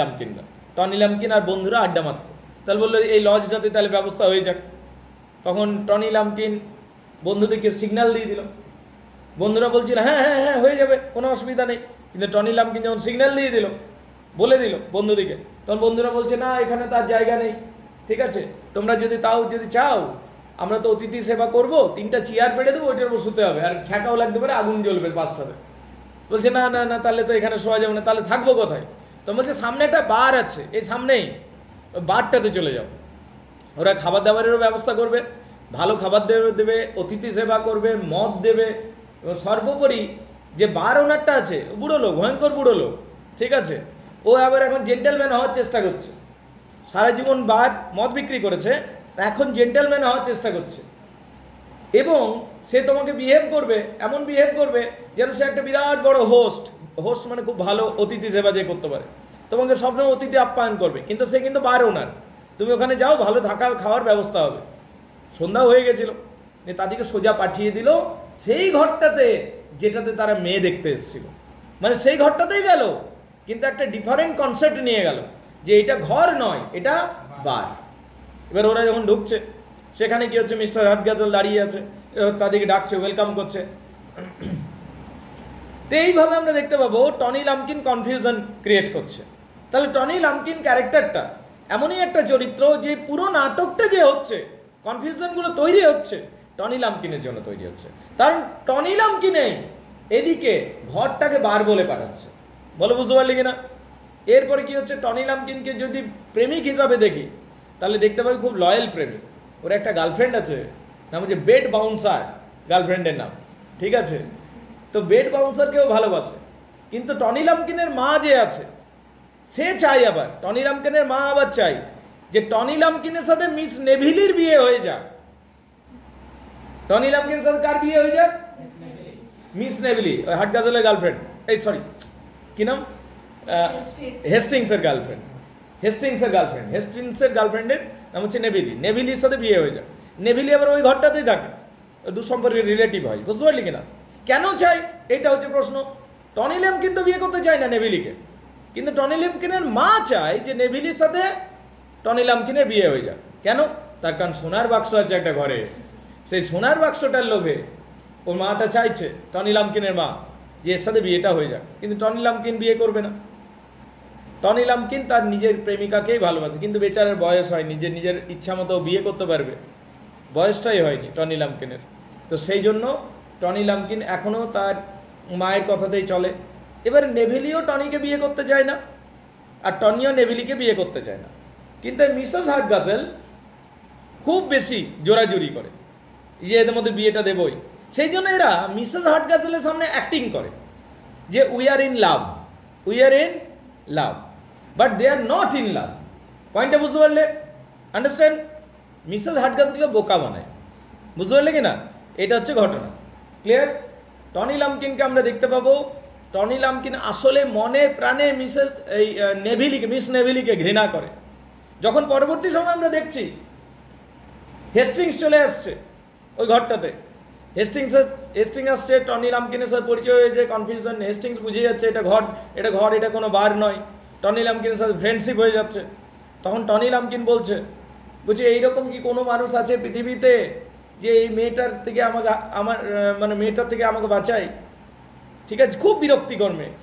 লাম্পকিন আর বন্ধুরা আড্ডা মারতো। তাহলে বললো এই লজটাতে তাহলে ব্যবস্থা হয়ে যাক। তখন টনি লাম্পকিন বন্ধুদেরকে সিগন্যাল দিয়ে দিল। বন্ধুরা বলছিল হ্যাঁ হ্যাঁ হ্যাঁ হয়ে যাবে, কোনো অসুবিধা নেই। কিন্তু টনি লাম্পকিন যখন সিগন্যাল দিয়ে দিল, বলে দিল বন্ধুদিকে, তখন বন্ধুরা বলছে না, এখানে তার জায়গা নেই। ঠিক আছে, তোমরা যদি চাও আমরা তো অতিথি সেবা করব, 3টা চেয়ার পেড়ে দেবো, ওইটার উপর শুতে হবে, আর ছ্যাঁকাও লাগতে পারে, আগুন জ্বলবে 5টাতে। বলছে না না না, তাহলে তো এখানে শোয়া যাবে না, তাহলে থাকবো কোথায়? তো বলছে সামনে একটা বার আছে, এই সামনেই, বারটাতে চলে যাও। ওরা খাবার দাবারেরও ব্যবস্থা করবে, ভালো খাবার দেবে, অতিথি সেবা করবে, মদ দেবে। সর্বোপরি যে বার ওনারটা আছে, বুড়ো লোক, ভয়ঙ্কর বুড়ো লোক, ঠিক আছে, ও আবার এখন জেন্টেলম্যান হওয়ার চেষ্টা করছে। সারা জীবন বার মদ বিক্রি করেছে, এখন জেন্টেলম্যান হওয়ার চেষ্টা করছে। এবং সে তোমাকে এমন বিহেভ করবে যেন সে একটা বিরাট বড় হোস্ট মানে খুব ভালো অতিথি সেবা যে করতে পারে। তোমাকে সবসময় অতিথি আপ্যায়ন করবে, কিন্তু সে কিন্তু বার ওনার। তুমি ওখানে যাও, ভালো থাকা খাওয়ার ব্যবস্থা হবে। সন্ধ্যা হয়ে গেছিল, তাদেরকে সোজা পাঠিয়ে দিল সেই ঘরটাতে যেটাতে তারা মেয়ে দেখতে এসেছিল। মানে সেই ঘরটাতেই গেল, কিন্তু একটা ডিফারেন্ট কনসেপ্ট নিয়ে গেল যে এটা ঘর নয়, এটা বার। এবার ওরা যখন ঢুকছে, সেখানে কি হচ্ছে, মিস্টার হাটগাজেল দাঁড়িয়ে আছে, তাদেরকে ডাকছে, ওয়েলকাম করছে। তো এইভাবে আমরা দেখতে পাবো টনি লাম্পকিন কনফিউশন ক্রিয়েট করছে। তাহলে টনি লাম্পকিন ক্যারেক্টারটা এমনই একটা চরিত্র যে পুরো নাটকটা যে হচ্ছে, কনফিউশনগুলো তৈরি হচ্ছে, টনি লাম্পকিনের জন্য তৈরি হচ্ছে। কারণ টনি লাম্পকিনেই এদিকে ঘরটাকে বার বলে পাঠাচ্ছে। বলো বুঝতে পারলি কিনা? এরপরে কি হচ্ছে, টনি লাম্পকিনকে যদি প্রেমিক হিসাবে দেখি, তাহলে দেখতে পাবি খুব লয়াল প্রেমিক। ওর একটা গার্লফ্রেন্ড আছে, নাম হচ্ছে বেড বাউন্সার, গার্লফ্রেন্ডের নাম, ঠিক আছে? তো বেড বাউন্সারকেও ভালোবাসে। কিন্তু টনি লাম্পকিনের মা যে আছে, সে চাই আবার, টনি লাম্পকিনের মা আবার চাই যে টনি লাম্পকিনের সাথে মিস নেভিলির বিয়ে হয়ে যাক। টনি লাম্পকিনের সাথে কার বিয়ে হয়ে যাক? মিস নেভিলি, হাটগাজেলের গার্লফ্রেন্ড, এই সরি কি নাম, হেস্টিংসের গার্লফ্রেন্ড। হেস্টিংসের গার্লফ্রেন্ডের নাম হচ্ছে নেভিলির সাথে বিয়ে হয়ে যায়। নেভিলি আবার ওই ঘরটাতেই থাকে, দুঃসম্পর্কের রিলেটিভ হয়। বুঝতে পারলি কিনা? কেন চাই, এটা হচ্ছে প্রশ্ন। টনি লাম্পকিন তো বিয়ে করতে চায় না নেভিলিকে, কিন্তু টনি লাম্পকিনের মা চায় যে নেভিলির সাথে টনি লাম্পকিনের বিয়ে হয়ে যায়। কেন? তার কারণ সোনার বাক্স আছে একটা ঘরে, সেই সোনার বাক্সটার লোভে ওর মাটা চাইছে, টনি লাম্পকিনের মা, যে এর সাথে বিয়েটা হয়ে যায়। কিন্তু টনি লাম্পকিন বিয়ে করবে না। টনি লাম্পকিন তার নিজের প্রেমিকাকেই ভালোবাসে, কিন্তু বেচারের বয়স হয়নি যে নিজের ইচ্ছা মতো বিয়ে করতে পারবে, বয়সটাই হয়নি টনি লাম্পকিনের। তো সেই জন্য টনি লাম্পকিন এখনও তার মায়ের কথাতেই চলে। এবার নেভিলিও টনিকে বিয়ে করতে চায় না, আর টনিও নেভিলিকে বিয়ে করতে চায় না। কিন্তু মিসেস হাটগাজেল খুব বেশি জোরাজুরি করে যে এদের মধ্যে বিয়েটা দেবই। সেই জন্য এরা মিসেস হাটগাজেলের সামনে অ্যাক্টিং করে যে we are in love, but they are not in love. পয়েন্টটা বুঝতে পারলে? আন্ডারস্ট্যান্ড? মিসেস হাটগাজেলকে বোকা বানায়। বুঝতে পারলে কিনা? এটা হচ্ছে ঘটনা। ক্লিয়ার? টনি লাম্পকিনকে আমরা দেখতে পাবো, টনি লাম্পকিন আসলে মনে প্রাণে মিস নেভিলিকে ঘৃণা করে। যখন পরবর্তী সময় আমরা দেখছি হেস্টিংস চলে আসছে ওই ঘরটাতে, হেস্টিংস আসছে, টনি লাম্পকিনের সাথে পরিচয় হয়েছে, কনফিউশন, হেস্টিংস বুঝে যাচ্ছে এটা ঘর, এটা কোনো বার নয়। টনি লাম্পকিনের সাথে ফ্রেন্ডশিপ হয়ে যাচ্ছে। তখন টনি লাম্পকিন বলছে এইরকম কি কোনো মানুষ আছে পৃথিবীতে যে এই মেয়েটার থেকে আমাকে বাঁচায়? ঠিক আছে, খুব বিরক্তিকর মেয়ে,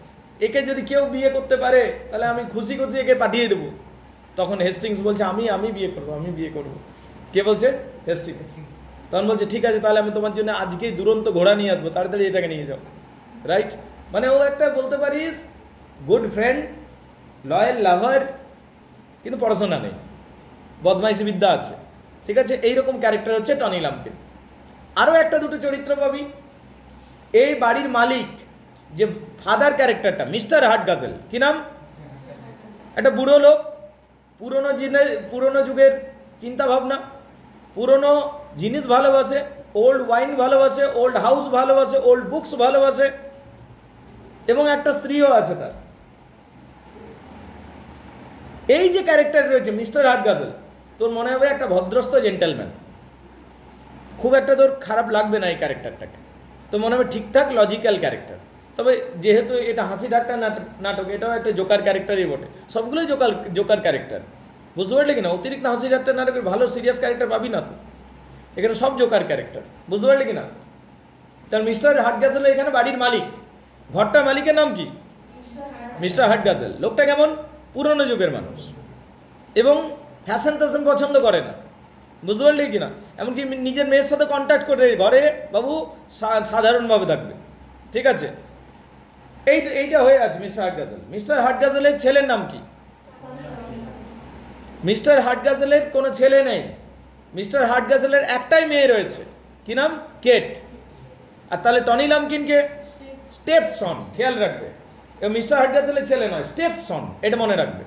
একে যদি কেউ বিয়ে করতে পারে তাহলে আমি খুশি একে পাঠিয়ে দেবো। তখন হেস্টিংস বলছে আমি বিয়ে করবো। কে বলছে? হেস্টিংস। তখন বলছে ঠিক আছে, তাহলে আমি তোমার জন্য আজকেই দুরন্ত ঘোড়া নিয়ে আসবো, তাড়াতাড়ি এটাকে নিয়ে যাও। রাইট? মানে ও একটা বলতে পারিস গুড ফ্রেন্ড, লয়াল লাভার, কিন্তু পড়াশোনা নেই। বদমাইশি বিদ্যা আছে, ঠিক আছে? এইরকম ক্যারেক্টার হচ্ছে টনি লাম্পকিন। আরও একটা দুটো চরিত্র পাবি। এই বাড়ির মালিক যে ফাদার ক্যারেক্টারটা, মিস্টার হার্টগাজেল, কি নাম? একটা বুড়ো লোক, পুরনো যুগের চিন্তা ভাবনা, পুরনো জিনিস ভালোবাসে, ওল্ড ওয়াইন ভালোবাসে, ওল্ড হাউস ভালোবাসে, ওল্ড বুকস ভালোবাসে, এবং একটা স্ত্রীও আছে তার। এই যে ক্যারেক্টার রয়েছে মিস্টার হার্টগাজেল, তোর মনে হবে একটা ভদ্রস্থ জেন্টেলম্যান, খুব একটা তোর খারাপ লাগবে না এই ক্যারেক্টারটাকে, তো মনে হবে ঠিকঠাক লজিক্যাল ক্যারেক্টার। তবে যেহেতু এটা হাসি ঠাট্টা নাটক, এটাও একটা জোকার ক্যারেক্টারই বটে, সবগুলোই জোকার ক্যারেক্টার, বুঝতে পারলে কিনা? অতিরিক্ত হাসি ঠাট্টা নাটকের ভালো সিরিয়াস ক্যারেক্টার পাবি না তো, এখানে সব জোকার ক্যারেক্টার, বুঝতে পারলে কিনা? তার মিস্টার হার্টগাজেল এখানে বাড়ির মালিক, ঘরটার মালিকের নাম কি? মিস্টার হার্টগাজেল। লোকটা কেমন? পুরনো যুগের মানুষ, এবং ফ্যাশন ট্যাশন পছন্দ করে না, বুঝতে পারলি কিনা? এমনকি নিজের মেয়ের সাথে কন্ট্যাক্ট করে ঘরে বাবু সাধারণভাবে থাকবে, ঠিক আছে? এইটা হয়ে আছে মিস্টার হার্টগাজেল। মিস্টার হার্টগাজেলের ছেলের নাম কি? মিস্টার হার্টগাজেলের কোনো ছেলে নেই, মিস্টার হার্টগাজেলের একটাই মেয়ে রয়েছে, কি নাম? কেট। আর তাহলে টনি লাম্পকিনকে স্টেপসন, খেয়াল রাখবে, মিস্টার হার্টগাজেলের ছেলে নয়, স্টেপসন, এটা মনে রাখবে,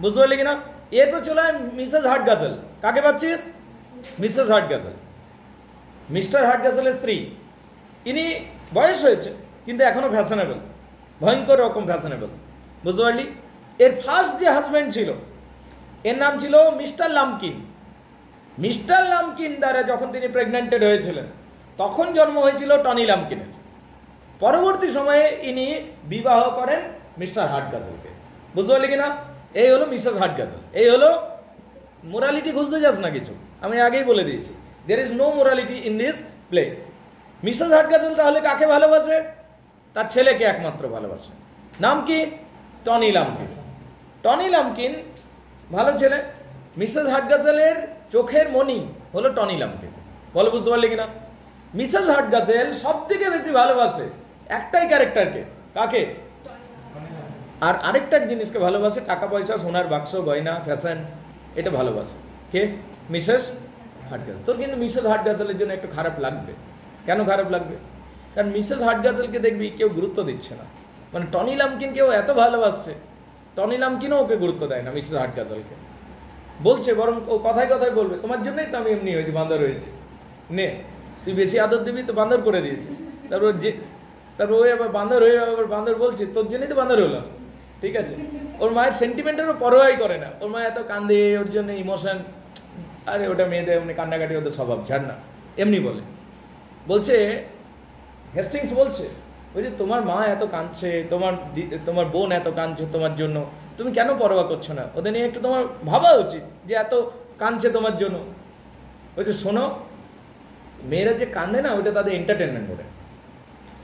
বুঝতে পারলি কিনা? এরপর চলে হয় মিসেস হার্টগাজেল। কাকে পাচ্ছিস? মিসেস হার্টগাজেল, মিস্টার হার্টগাজেলের স্ত্রী। ইনি বয়স হয়েছে কিন্তু এখনো ফ্যাশনেবল, ভয়ঙ্কর রকম ফ্যাশনেবল, বুঝতে পারলি? এর ফার্স্ট যে হাজব্যান্ড ছিল এর নাম ছিল মিস্টার লাম্পকিন। মিস্টার লাম্পকিন দ্বারা যখন তিনি প্রেগন্যান্টেড হয়েছিলেন তখন জন্ম হয়েছিল টনি লাম্পকিনের। পরবর্তী সময়ে ইনি বিবাহ করেন মিস্টার হার্টগাজেলকে, বুঝতে পারলি কিনা? এই হলো মিসেস হার্টগাজেল। এই হলো মোরালিটি, খুঁজতে যাস না কিছু, আমি আগেই বলে দিয়েছি, there is no morality in this play. Mrs Hardcastle তাহলে কাকে ভালোবাসে? তার ছেলেকে একমাত্র ভালোবাসে। নাম কি? Tony Lumpkin. টনি লাম্পকিন ভালো ছেলে। মিসেস হার্টগাজেলের চোখের মণি হলো টনি লাম্পকিন, বলো, বুঝতে পারলি কিনা? মিসেস হার্টগাজেল সব থেকে বেশি ভালোবাসে একটাই ক্যারেক্টারকে, কাকে? আর আরেকটা জিনিসকে ভালোবাসে, টাকা পয়সা, সোনার বাক্স, গয়না, ফ্যাশন, এটা ভালোবাসে। কে? মিসেস হার্টগাজেল। তোর কিন্তু মিসেস হার্টগাজেলের জন্য একটু খারাপ লাগবে। কেন খারাপ লাগবে? কারণ মিসেস হার্টগাজেলকে দেখবি কেউ গুরুত্ব দিচ্ছে না, মানে টনি লাম্পকিনকেও এত ভালোবাসছে, টনি লাম্পকিনও ওকে গুরুত্ব দেয় না মিসেস হার্টগাজেলকে, বলছে বরং ও কথায় কথায় বলবে তোমার জন্যই তো আমি এমনি হয়েছি, বান্দর হয়েছি, নে তুই বেশি আদর দিবি তো বান্দর করে দিয়েছিস। তারপর ওই আবার বান্দর হয়ে আবার বান্দর বলছে তোর জন্যই তো বান্দর হলাম, ঠিক আছে? ওর মায়ের সেন্টিমেন্টেরও পরোয়াই করে না, ওর মা এত কান্দে, ওর জন্য ইমোশন, আরে ওটা মেয়েদের এমনি কান্নাকাটি ওদের স্বভাব, ছাড় না, এমনি বলে। বলছে হেস্টিংস বলছে ওই যে তোমার মা এত কাঁদছে, তোমার বোন এত কাঁদছে তোমার জন্য, তুমি কেন পরোয়া করছো না? ওদের নিয়ে একটু তোমার ভাবা উচিত যে এত কাঁদছে তোমার জন্য। বলছে শোনো, মেয়েরা যে কাঁদে না ওটা তাদের এন্টারটেনমেন্ট করে।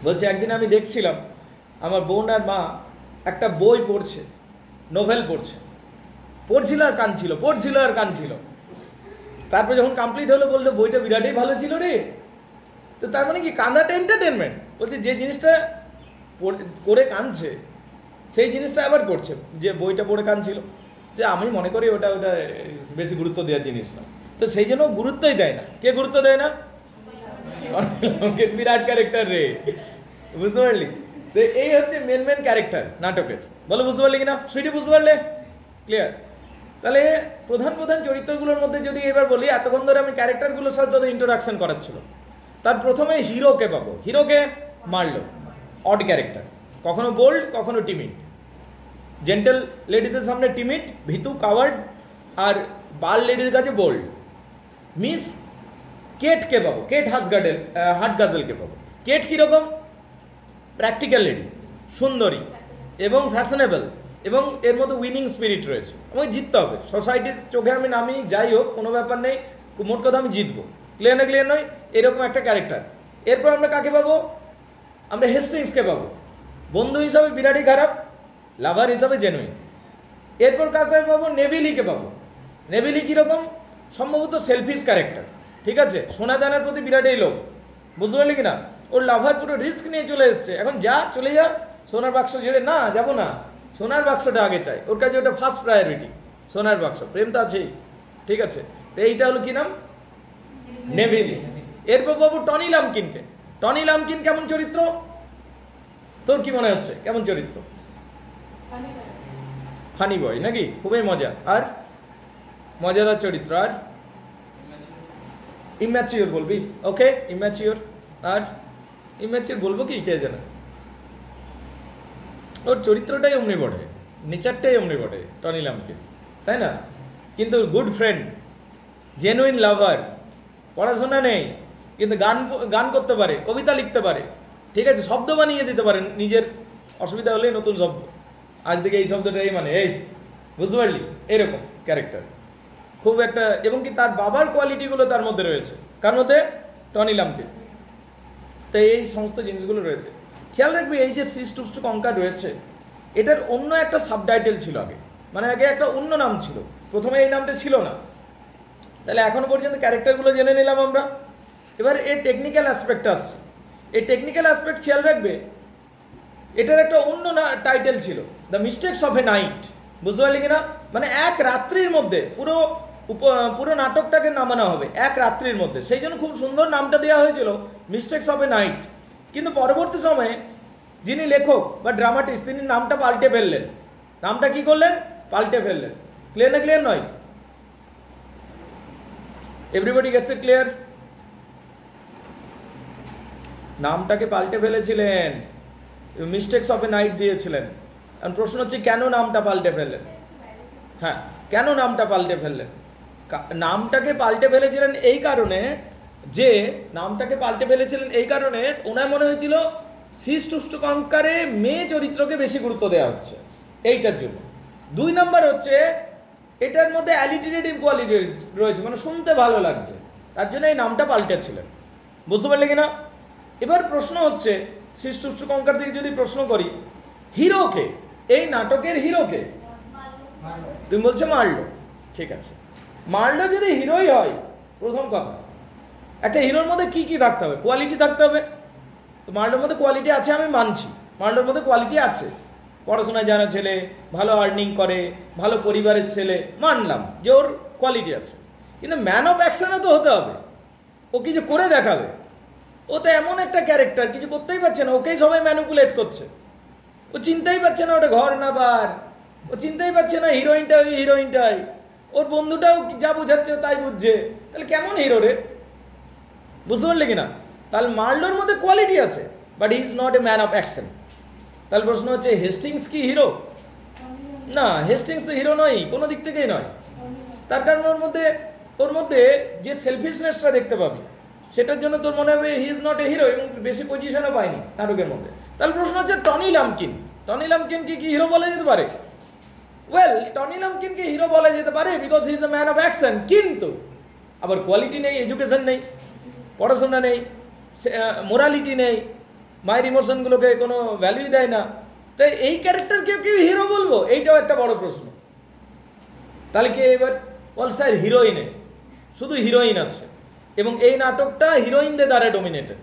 বলছে একদিন আমি দেখছিলাম আমার বোন আর মা একটা বই পড়ছে, নোভেল পড়ছিল আর কাঁদছিল। তারপর যখন কমপ্লিট হলো বললো বইটা বিরাটই ভালো ছিল রে। তো তার মানে কি, কাঁদাটা এন্টারটেনমেন্ট। বলছে যে জিনিসটা করে কাঁদছে সেই জিনিসটা আবার করছে, যে বইটা পড়ে কাঁদছিল, যে আমি মনে করি ওটা বেশি গুরুত্ব দেওয়ার জিনিস না, তো সেই জন্য গুরুত্বই দেয় না। কে গুরুত্ব দেয় না? বিরাট ক্যারেক্টার রে, বুঝতে পারলি? তো এই হচ্ছে মেন ক্যারেক্টার নাটকের, বলো বুঝতে পারলি কিনা? সুইটি বুঝতে পারলে? ক্লিয়ার? তাহলে প্রধান চরিত্রগুলোর মধ্যে যদি এবার বলি, এতক্ষণ ধরে আমি ক্যারেক্টারগুলোর সাথে তোদের ইন্ট্রোডাকশন করাচ্ছিল। তার প্রথমে হিরোকে পাবো, হিরোকে মারলো, অড ক্যারেক্টার, কখনো বোল্ড কখনো টিমিড, জেন্টেল লেডিদের সামনে টিমিড, ভীতু, কাওয়ার্ড, আর বাল লেডিদের কাছে বোল্ড। মিস কেটকে পাবো, কেট হার্টগাজেলকে পাবো। কেট কীরকম? প্র্যাকটিক্যাল লেডি, সুন্দরী এবং ফ্যাশনেবল, এবং এর মধ্যে উইনিং স্পিরিট রয়েছে, আমাকে জিততে হবে সোসাইটির চোখে, আমি নামি যাই হোক কোনো ব্যাপার নেই, মোট কথা আমি জিতবো, ক্লিয়ার নয়, এরকম একটা ক্যারেক্টার। এরপর আমরা কাকে পাবো? আমরা হেস্টিংসকে পাবো, বন্ধু হিসাবে বিরাটই খারাপ, লাভার হিসাবে জেনুইন। এরপর কাকে পাবো? নেভিলিকে পাবো। নেভিলি কীরকম? সম্ভবত সেলফিশ ক্যারেক্টার, ঠিক আছে? সোনা দানার প্রতি বিরাটই লোক, বুঝতে পারলি কিনা? ওর লাভার পুরো রিস্ক নিয়ে চলে এসছে, এখন চলে যা, সোনার বাক্স ছেড়ে না যাবো না, সোনার বাক্সটা আগে চাই, ওর কাছে ওটা ফার্স্ট প্রায়োরিটি, সোনার বাক্স। প্রেম তো আছেই, ঠিক আছে, তো এইটা হলো কি নাম? নেভিলি। এরপর পাবো টনি লাম্পকিনকে। টনি লাম্পকিন কেমন চরিত্র তোর কি মনে হচ্ছে? কেমন চরিত্র? ফানি বয় নাকি, খুবই মজা আর মজাদার চরিত্র। আর ইম্যাচিওর বলবি? ওকে, ইম্যাচিওর। আর ইম্যাচিওর বলবো কি, কে জানে, ওর চরিত্রটাই অমনি বটে, নেচারটাই অমনি বটে টনি লাম্পকিন, তাই না? কিন্তু গুড ফ্রেন্ড, জেনুইন লাভার, পড়াশোনা নেই কিন্তু গান গান করতে পারে, কবিতা লিখতে পারে, ঠিক আছে, শব্দ বানিয়ে দিতে পারেন নিজের অসুবিধা হলেই নতুন শব্দ, আজ থেকে এই শব্দটা এই মানে এই, বুঝতে পারলি? এইরকম ক্যারেক্টার খুব একটা, এবং কি তার বাবার কোয়ালিটিগুলো তার মধ্যে রয়েছে, কার মধ্যে? টনি লাম্পকিন। তো এই সমস্ত জিনিসগুলো রয়েছে। খেয়াল রাখবি এই যে সিস টুস টু কঙ্কার রয়েছে, এটার অন্য একটা সাবটাইটেল ছিল আগে, মানে আগে একটা অন্য নাম ছিল, প্রথমে এই নামটা ছিল না। তাহলে এখনো পর্যন্ত ক্যারেক্টারগুলো জেনে নিলাম আমরা। এবার এর টেকনিক্যাল অ্যাসপেক্ট আসছে। এই টেকনিক্যাল অ্যাসপেক্ট খেয়াল রাখবে, এটার একটা অন্য টাইটেল ছিল, the mistakes of A night. বুঝতে পারলি কিনা? মানে এক রাত্রির মধ্যে পুরো নাটকটাকে নামানো হবে এক রাত্রির মধ্যে, সেই জন্য খুব সুন্দর নামটা দেওয়া হয়েছিল মিস্টেকস অফ এ নাইট। কিন্তু পরবর্তী সময়ে যিনি লেখক বা ড্রামাটিস্ট, তিনি নামটা পাল্টে ফেললেন। নামটা কি করলেন? পাল্টে ফেললেন। ক্লিয়ার না ক্লিয়ার নয়? Everybody gets it clear? নামটাকে পাল্টে ফেলেছিলেন, মিস্টেকস অফ এ নাইট দিয়েছিলেন। আর প্রশ্ন হচ্ছে কেন নামটা পাল্টে ফেললেন? হ্যাঁ, কেন নামটা পাল্টে ফেললেন? নামটাকে পাল্টে ফেলেছিলেন এই কারণে যে, ওনার মনে হয়েছিল সিস টুস টু কঙ্কারে মেয়ে চরিত্রকে বেশি গুরুত্ব দেওয়া হচ্ছে, এইটার জন্য। 2 নাম্বার হচ্ছে এটার মধ্যে অ্যালিটারেটিভ কোয়ালিটি রয়েছে, মানে শুনতে ভালো লাগছে, তার জন্য এই নামটা পাল্টেছিলেন। বুঝতে পারলে কিনা? এবার প্রশ্ন হচ্ছে, সিস টুস টু কঙ্কার থেকে যদি প্রশ্ন করি, হিরোকে, এই নাটকের হিরোকে? তুমি বলছো মার্লো। ঠিক আছে, মার্লো যদি হিরোই হয়, প্রথম কথা একটা হিরোর মধ্যে কি কি থাকতে হবে? কোয়ালিটি থাকতে হবে। তো মার্লোর মধ্যে কোয়ালিটি আছে, আমি মানছি মার্লোর মধ্যে কোয়ালিটি আছে। পড়াশোনায় জানা ছেলে, ভালো আর্নিং করে, ভালো পরিবারের ছেলে, মানলাম যে ওর কোয়ালিটি আছে। কিন্তু ম্যান অফ অ্যাকশনও তো হতে হবে, ও কিছু করে দেখাবে। ও তো এমন একটা ক্যারেক্টার, কিছু করতেই পারছে না, ওকেই সবাই ম্যানিপুলেট করছে। ও চিন্তাই পাচ্ছে না ওটা ঘর না বার, ও চিন্তাই পাচ্ছে না হিরোইনটা ওই হিরোইনটাই, ওর বন্ধুটাও যা বুঝাচ্ছে তাই বুঝছে। তাহলে কেমন হিরো রে? বুঝতে পারলে কিনা? তাহলে মার্লোর মধ্যে কোয়ালিটি আছে, but he is not a man of action. তাহলে প্রশ্ন হচ্ছে, হেস্টিংস কি হিরো? না, হেস্টিংস তো হিরো নয়, কোনো দিক থেকেই নয়। তার কারণ ওর মধ্যে যে সেলফিশনেসটা দেখতে পাবি, সেটার জন্য তোর মনে হবে he is not a hero, এবং বেশি পজিশনও পায়নি নাটকের মধ্যে। তাহলে প্রশ্ন হচ্ছে, টনি লাম্পকিনকে কি হিরো বলা যেতে পারে? ওয়েল, টনি লাম্পকিনকে হিরো বলা যেতে পারে because he is a man of action, কিন্তু আবার কোয়ালিটি নেই, এডুকেশন নেই, পড়াশোনা নেই, মোরালিটি নেই, মায়ের ইমোশনগুলোকে কোনো ভ্যালুই দেয় না। তাই এই ক্যারেক্টারকে কি হিরো বলবো? এইটাও একটা বড় প্রশ্ন। তাহলে কি এবার বল স্যার হিরোইনে, শুধু হিরোইন আছে, এবং এই নাটকটা হিরোইনদের দ্বারা ডোমিনেটেড।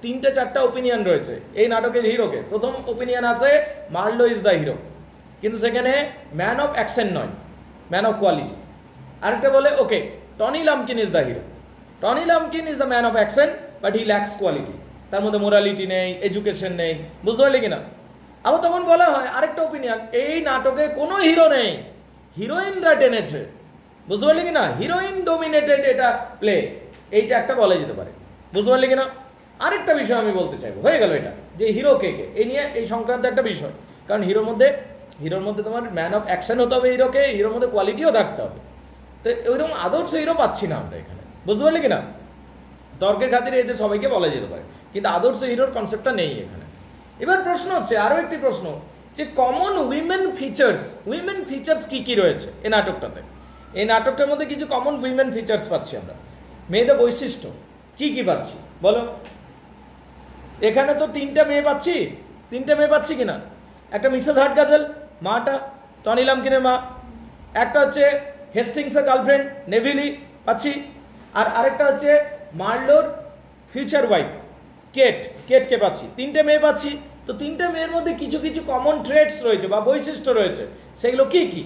3-4টা ওপিনিয়ন রয়েছে এই নাটকের হিরোকে। প্রথম ওপিনিয়ন আছে মার্লো ইজ দ্য হিরো, কিন্তু সেখানে ম্যান অফ অ্যাকশন নয়, ম্যান অফ কোয়ালিটি। আরেকটা বলে okay Tony Lumpkin is the hero, Tony Lumpkin is the man of action but he lacks quality, তার মধ্যে মোরালিটি নেই, এডুকেশন নেই। বুঝতে পারলি কিনা? আবার তখন বলা হয় আরেকটা ওপিনিয়ন, এই নাটকে কোনো হিরো নেই, হিরোইনরা টেনেছে। বুঝতে পারলি কিনা? হিরোইন ডোমিনেটেড এটা প্লে, এইটা একটা বলা যেতে পারে। বুঝতে পারলি কিনা? আরেকটা বিষয় আমি বলতে চাইবো, হয়ে গেল এটা, যে হিরো কে কে, এই নিয়ে এই সংক্রান্ত একটা বিষয়। কারণ হিরোর মধ্যে তোমার ম্যান অফ অ্যাকশন হতে হবে হিরোকে, হিরোর মধ্যে কোয়ালিটিও থাকতে হবে। তো ওইরকম আদর্শ হিরো পাচ্ছি না আমরা এখানে। বুঝতে পারলি কিনা? তর্কের খাতিরে এদের সবাইকে বলা যেতে পারে, কিন্তু আদর্শ হিরোর কনসেপ্টটা নেই এখানে। এবার প্রশ্ন হচ্ছে, আরো একটি প্রশ্ন, যে কমন উইমেন ফিচার্স কি কি রয়েছে এই নাটকটাতে? এই নাটকটার মধ্যে কিছু কমন উইমেন ফিচার্স পাচ্ছি আমরা, মেয়েদের বৈশিষ্ট্য কি কি পাচ্ছি বলো? এখানে তো 3টে মেয়ে পাচ্ছি কিনা? একটা মিসেস হার্টগাজেল, মাটা টনি লাম্পকিনের মা, একটা হচ্ছে হেস্টিংসের গার্লফ্রেন্ড নেভিলি পাচ্ছি, আর আরেকটা হচ্ছে মার্লোর ফিউচার ওয়াইফ কেটকে পাচ্ছি। 3টে মেয়ে পাচ্ছি। তো 3টে মেয়ের মধ্যে কিছু কিছু কমন ট্রেটস রয়েছে বা বৈশিষ্ট্য রয়েছে, সেগুলো কি কি?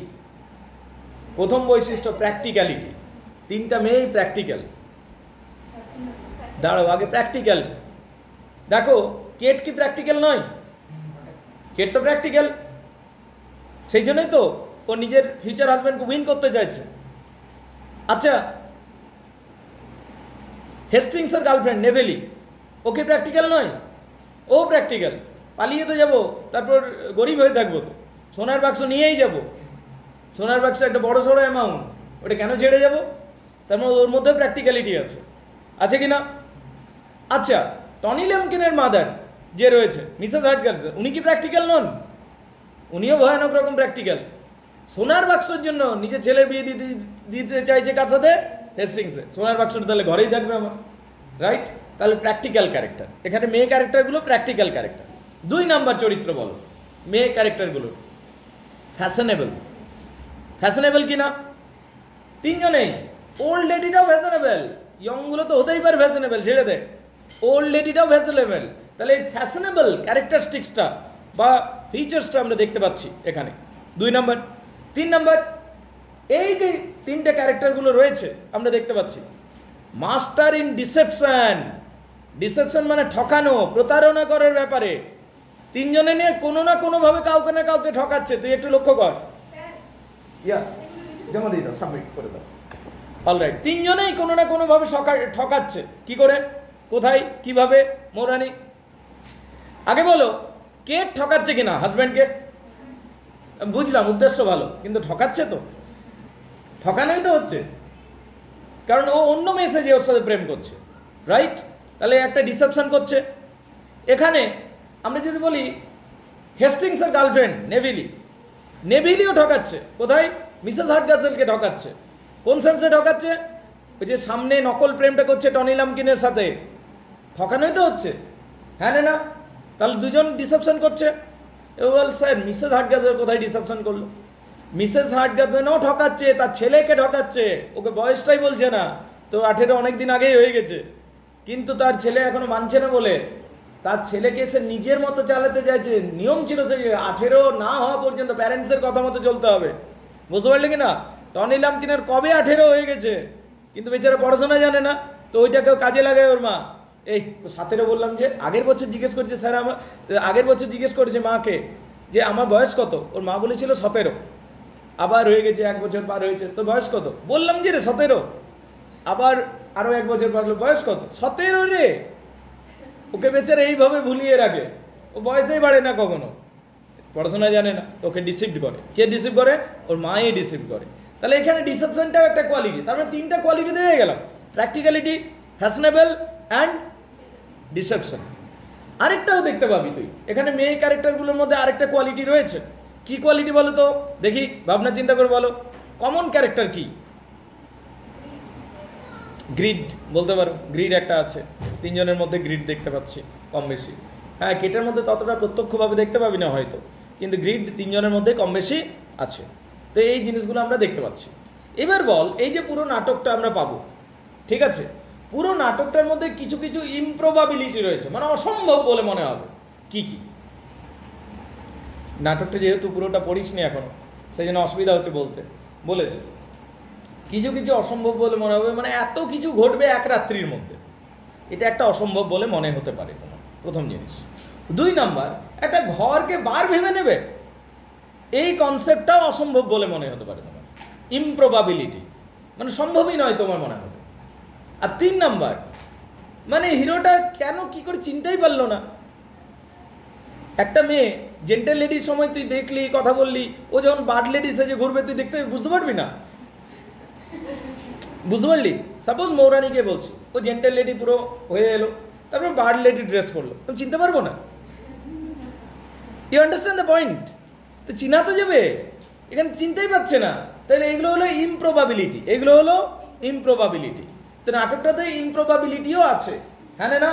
প্রথম বৈশিষ্ট্য প্র্যাকটিক্যালিটি। তিনটা মেয়েই প্র্যাকটিক্যাল। দাঁড়াও, আগে প্র্যাকটিক্যাল দেখো। কেট কি প্র্যাকটিক্যাল নয়? কেট তো প্র্যাকটিক্যাল, সেই জন্যই তো ও নিজের ফিউচার হাজব্যান্ডকে উইন করতে চাইছে। আচ্ছা, হেস্টিংসের গার্লফ্রেন্ড নেভেলি, ওকে প্র্যাকটিক্যাল নয়? ও প্র্যাকটিক্যাল। পালিয়ে তো যাবো, তারপর গরিব হয়ে থাকবো, তো সোনার বাক্স নিয়েই যাব। সোনার বাক্স একটা বড় সড়ো অ্যামাউন্ট, ওটা কেন ছেড়ে যাব? তার মানে ওর মধ্যে প্র্যাকটিক্যালিটি আছে কি না? আচ্ছা, টনি ল্যাম্পকিনের মাদার যে রয়েছে মিসেস হার্টগার্স, উনি কি প্র্যাকটিক্যাল নন? উনিও ভয়ানক রকম প্র্যাকটিক্যাল। সোনার বাক্সের জন্য নিজের ছেলের বিয়ে দিতে চাইছে কার সাথে? হেস্টিংসে। সোনার বাক্সটা তাহলে ঘরেই থাকবে আমার, রাইট? তাহলে প্র্যাকটিক্যাল ক্যারেক্টার। এখানে মেয়ে ক্যারেক্টারগুলো প্র্যাকটিক্যাল ক্যারেক্টার। 2 নাম্বার চরিত্র বলো মেয়ে ক্যারেক্টারগুলো। ফ্যাশনেবল। ফ্যাশনেবল কি না? তিনজনেই। ওল্ড লেডিটাও ফ্যাশনেবল, ইয়ংগুলো তো হতেই পারে ফ্যাশনেবল, ছেড়ে দে। Old লেডিটাও fashionable. তাহলে এই ফ্যাশনেবল ক্যারেক্টারিস্টিক্সটা বা ফিচার্সটা আমরা দেখতে পাচ্ছি এখানে 2 নাম্বার। 3 নাম্বার, এই যে তিনটে ক্যারেক্টারগুলো রয়েছে আমরা দেখতে পাচ্ছি মাস্টার ইন ডিসেপশন। ডিসেপশন মানে ঠকানো, প্রতারণা করার ব্যাপারে। তিনজনে নিয়ে কোনো না কোনোভাবে কাউকে না কাউকে ঠকাচ্ছে। তুই একটু লক্ষ্য কর। জমা দিয়ে দাও, সাবমিট করে দাও। অলরাইট, তিনজনেই কোনো না কোনোভাবে ঠকাচ্ছে। কি করে, কোথায়, কিভাবে? মৌরানী, আগে বলো কে ঠকাচ্ছে কিনা হাজব্যান্ডকে? বুঝলাম উদ্দেশ্য ভালো, কিন্তু ঠকাচ্ছে তো, ঠকানোই তো হচ্ছে, কারণ ও অন্য মেসেজে ওর সাথে প্রেম করছে, রাইট? তাহলে একটা ডিসেপশন করছে। এখানে আমরা যদি বলি হেস্টিংসের গার্লফ্রেন্ড নেভিলিও ঠকাচ্ছে। কোথায়? মিসেস হার্টগার্সেলকে ঠকাচ্ছে। কোন সেন্সে ঠকাচ্ছে? ওই যে সামনে নকল প্রেমটা করছে টনি ল্যাম্পকিনের সাথে, ঠকানোই তো হচ্ছে, হ্যাঁ না? তাহলে দুজন ডিসেপশন করছে। এবার স্যার মিসেস হার্টগার্সেল কোথায় ডিসেপশন করলো? মিসেস হার্টগার্সেনও ঠকাচ্ছে, তার ছেলেকে ঠকাচ্ছে। ওকে বয়সটাই বলছে না, তো 18 অনেক দিন আগেই হয়ে গেছে, কিন্তু তার ছেলে এখনো মানছে না বলে তার ছেলেকে সে নিজের মতো চালাতে চাইছে। নিয়ম ছিল সে 18 না হওয়া পর্যন্ত প্যারেন্টসের কথা মতো চলতে হবে। বুঝতে পারলে কি না? টনি ল্যাম্পকিনের কবে 18 হয়ে গেছে, কিন্তু বেচারা পড়াশোনা জানে না, তো ওইটাকেও কাজে লাগায় ওর মা। এই 17 বললাম যে আগের বছর জিজ্ঞেস করছে স্যার, আমার আগের বছর জিজ্ঞেস করেছে মাকে যে আমার বয়স কত, ওর মা বলেছিল 17। আবার হয়ে গেছে 1 বছর পার হয়েছে, তো বয়স কত? বললাম যে রে 17। আবার আরো 1 বছর পার হলো, বয়স কত? 17 রে। ওকে বেচারা এইভাবে ভুলিয়ে রাখে, ও বয়সেই বাড়ে না কখনো, পড়াশোনা জানে না, তোকে ডিসিভড করে। কে ডিসিভ করে? ওর মাই ডিসিভ করে। তাহলে এখানে ডিসেপশনটাও একটা কোয়ালিটি। তার মানে 3টা কোয়ালিটি দিয়ে গেলাম, প্র্যাকটিক্যালিটি, ফ্যাশনেবল অ্যান্ড ডিসেপশন। আরেকটাও দেখতে পাবি তুই এখানে মেয়ে ক্যারেক্টারগুলোর মধ্যে আরেকটা কোয়ালিটি রয়েছে। কি কোয়ালিটি বলো তো দেখি, ভাবনা চিন্তা করে বলো। কমন ক্যারেক্টার কি? গ্রিড বলতে পারো, গ্রিড একটা আছে। 3 জনের মধ্যে গ্রিড দেখতে পাচ্ছি কম বেশি। হ্যাঁ, কেটের মধ্যে ততটা প্রত্যক্ষভাবে দেখতে পাবি না হয়তো, কিন্তু গ্রিড 3 জনের মধ্যে কম বেশি আছে। তো এই জিনিসগুলো আমরা দেখতে পাচ্ছি। এবার বল, এই যে পুরো নাটকটা আমরা পাবো, ঠিক আছে, পুরো নাটকটার মধ্যে কিছু কিছু ইমপ্রবাবিলিটি রয়েছে, মানে অসম্ভব বলে মনে হবে। কি কি? নাটকটা যেহেতু পুরোটা পড়িসনি এখনো, সেই জন্য অসুবিধা হচ্ছে বলতে। বলে দে, কিছু কিছু অসম্ভব বলে মনে হবে, মানে এত কিছু ঘটবে এক রাত্রির মধ্যে, এটা একটা অসম্ভব বলে মনে হতে পারে তোমার, প্রথম জিনিস। 2 নাম্বার, একটা ঘরকে বার ভেবে নেবে, এই কনসেপ্টটাও অসম্ভব বলে মনে হতে পারে তোমার। ইমপ্রবাবিলিটি মানে সম্ভবই নয় তোমার মনে হবে। আর 3 নাম্বার, মানে হিরোটা কেন কি করে চিনতেই পারলো না। একটা মেয়ে জেন্টেল লেডির সময় তুই দেখলি, কথা বললি, ও যখন বার্ড লেডি সেজে ঘুরবে তুই দেখতে বুঝতে পারবি না, বুঝতে পারলি? সাপোজ মৌরানীকে বলছি, ও জেন্টেল লেডি পুরো হয়ে এলো, তারপর বার্ড লেডি ড্রেস পরলো, তুমি চিনতে পারবো না। You understand the point? তো চিনা তো যাবে, এখানে চিনতেই পারছে না। তাহলে এগুলো হলো ইমপ্রবাবিলিটি, এগুলো হলো ইমপ্রবাবিলিটি। তো নাটকটাতে ইমপ্রবাবিলিটিও আছে, হ্যাঁ না?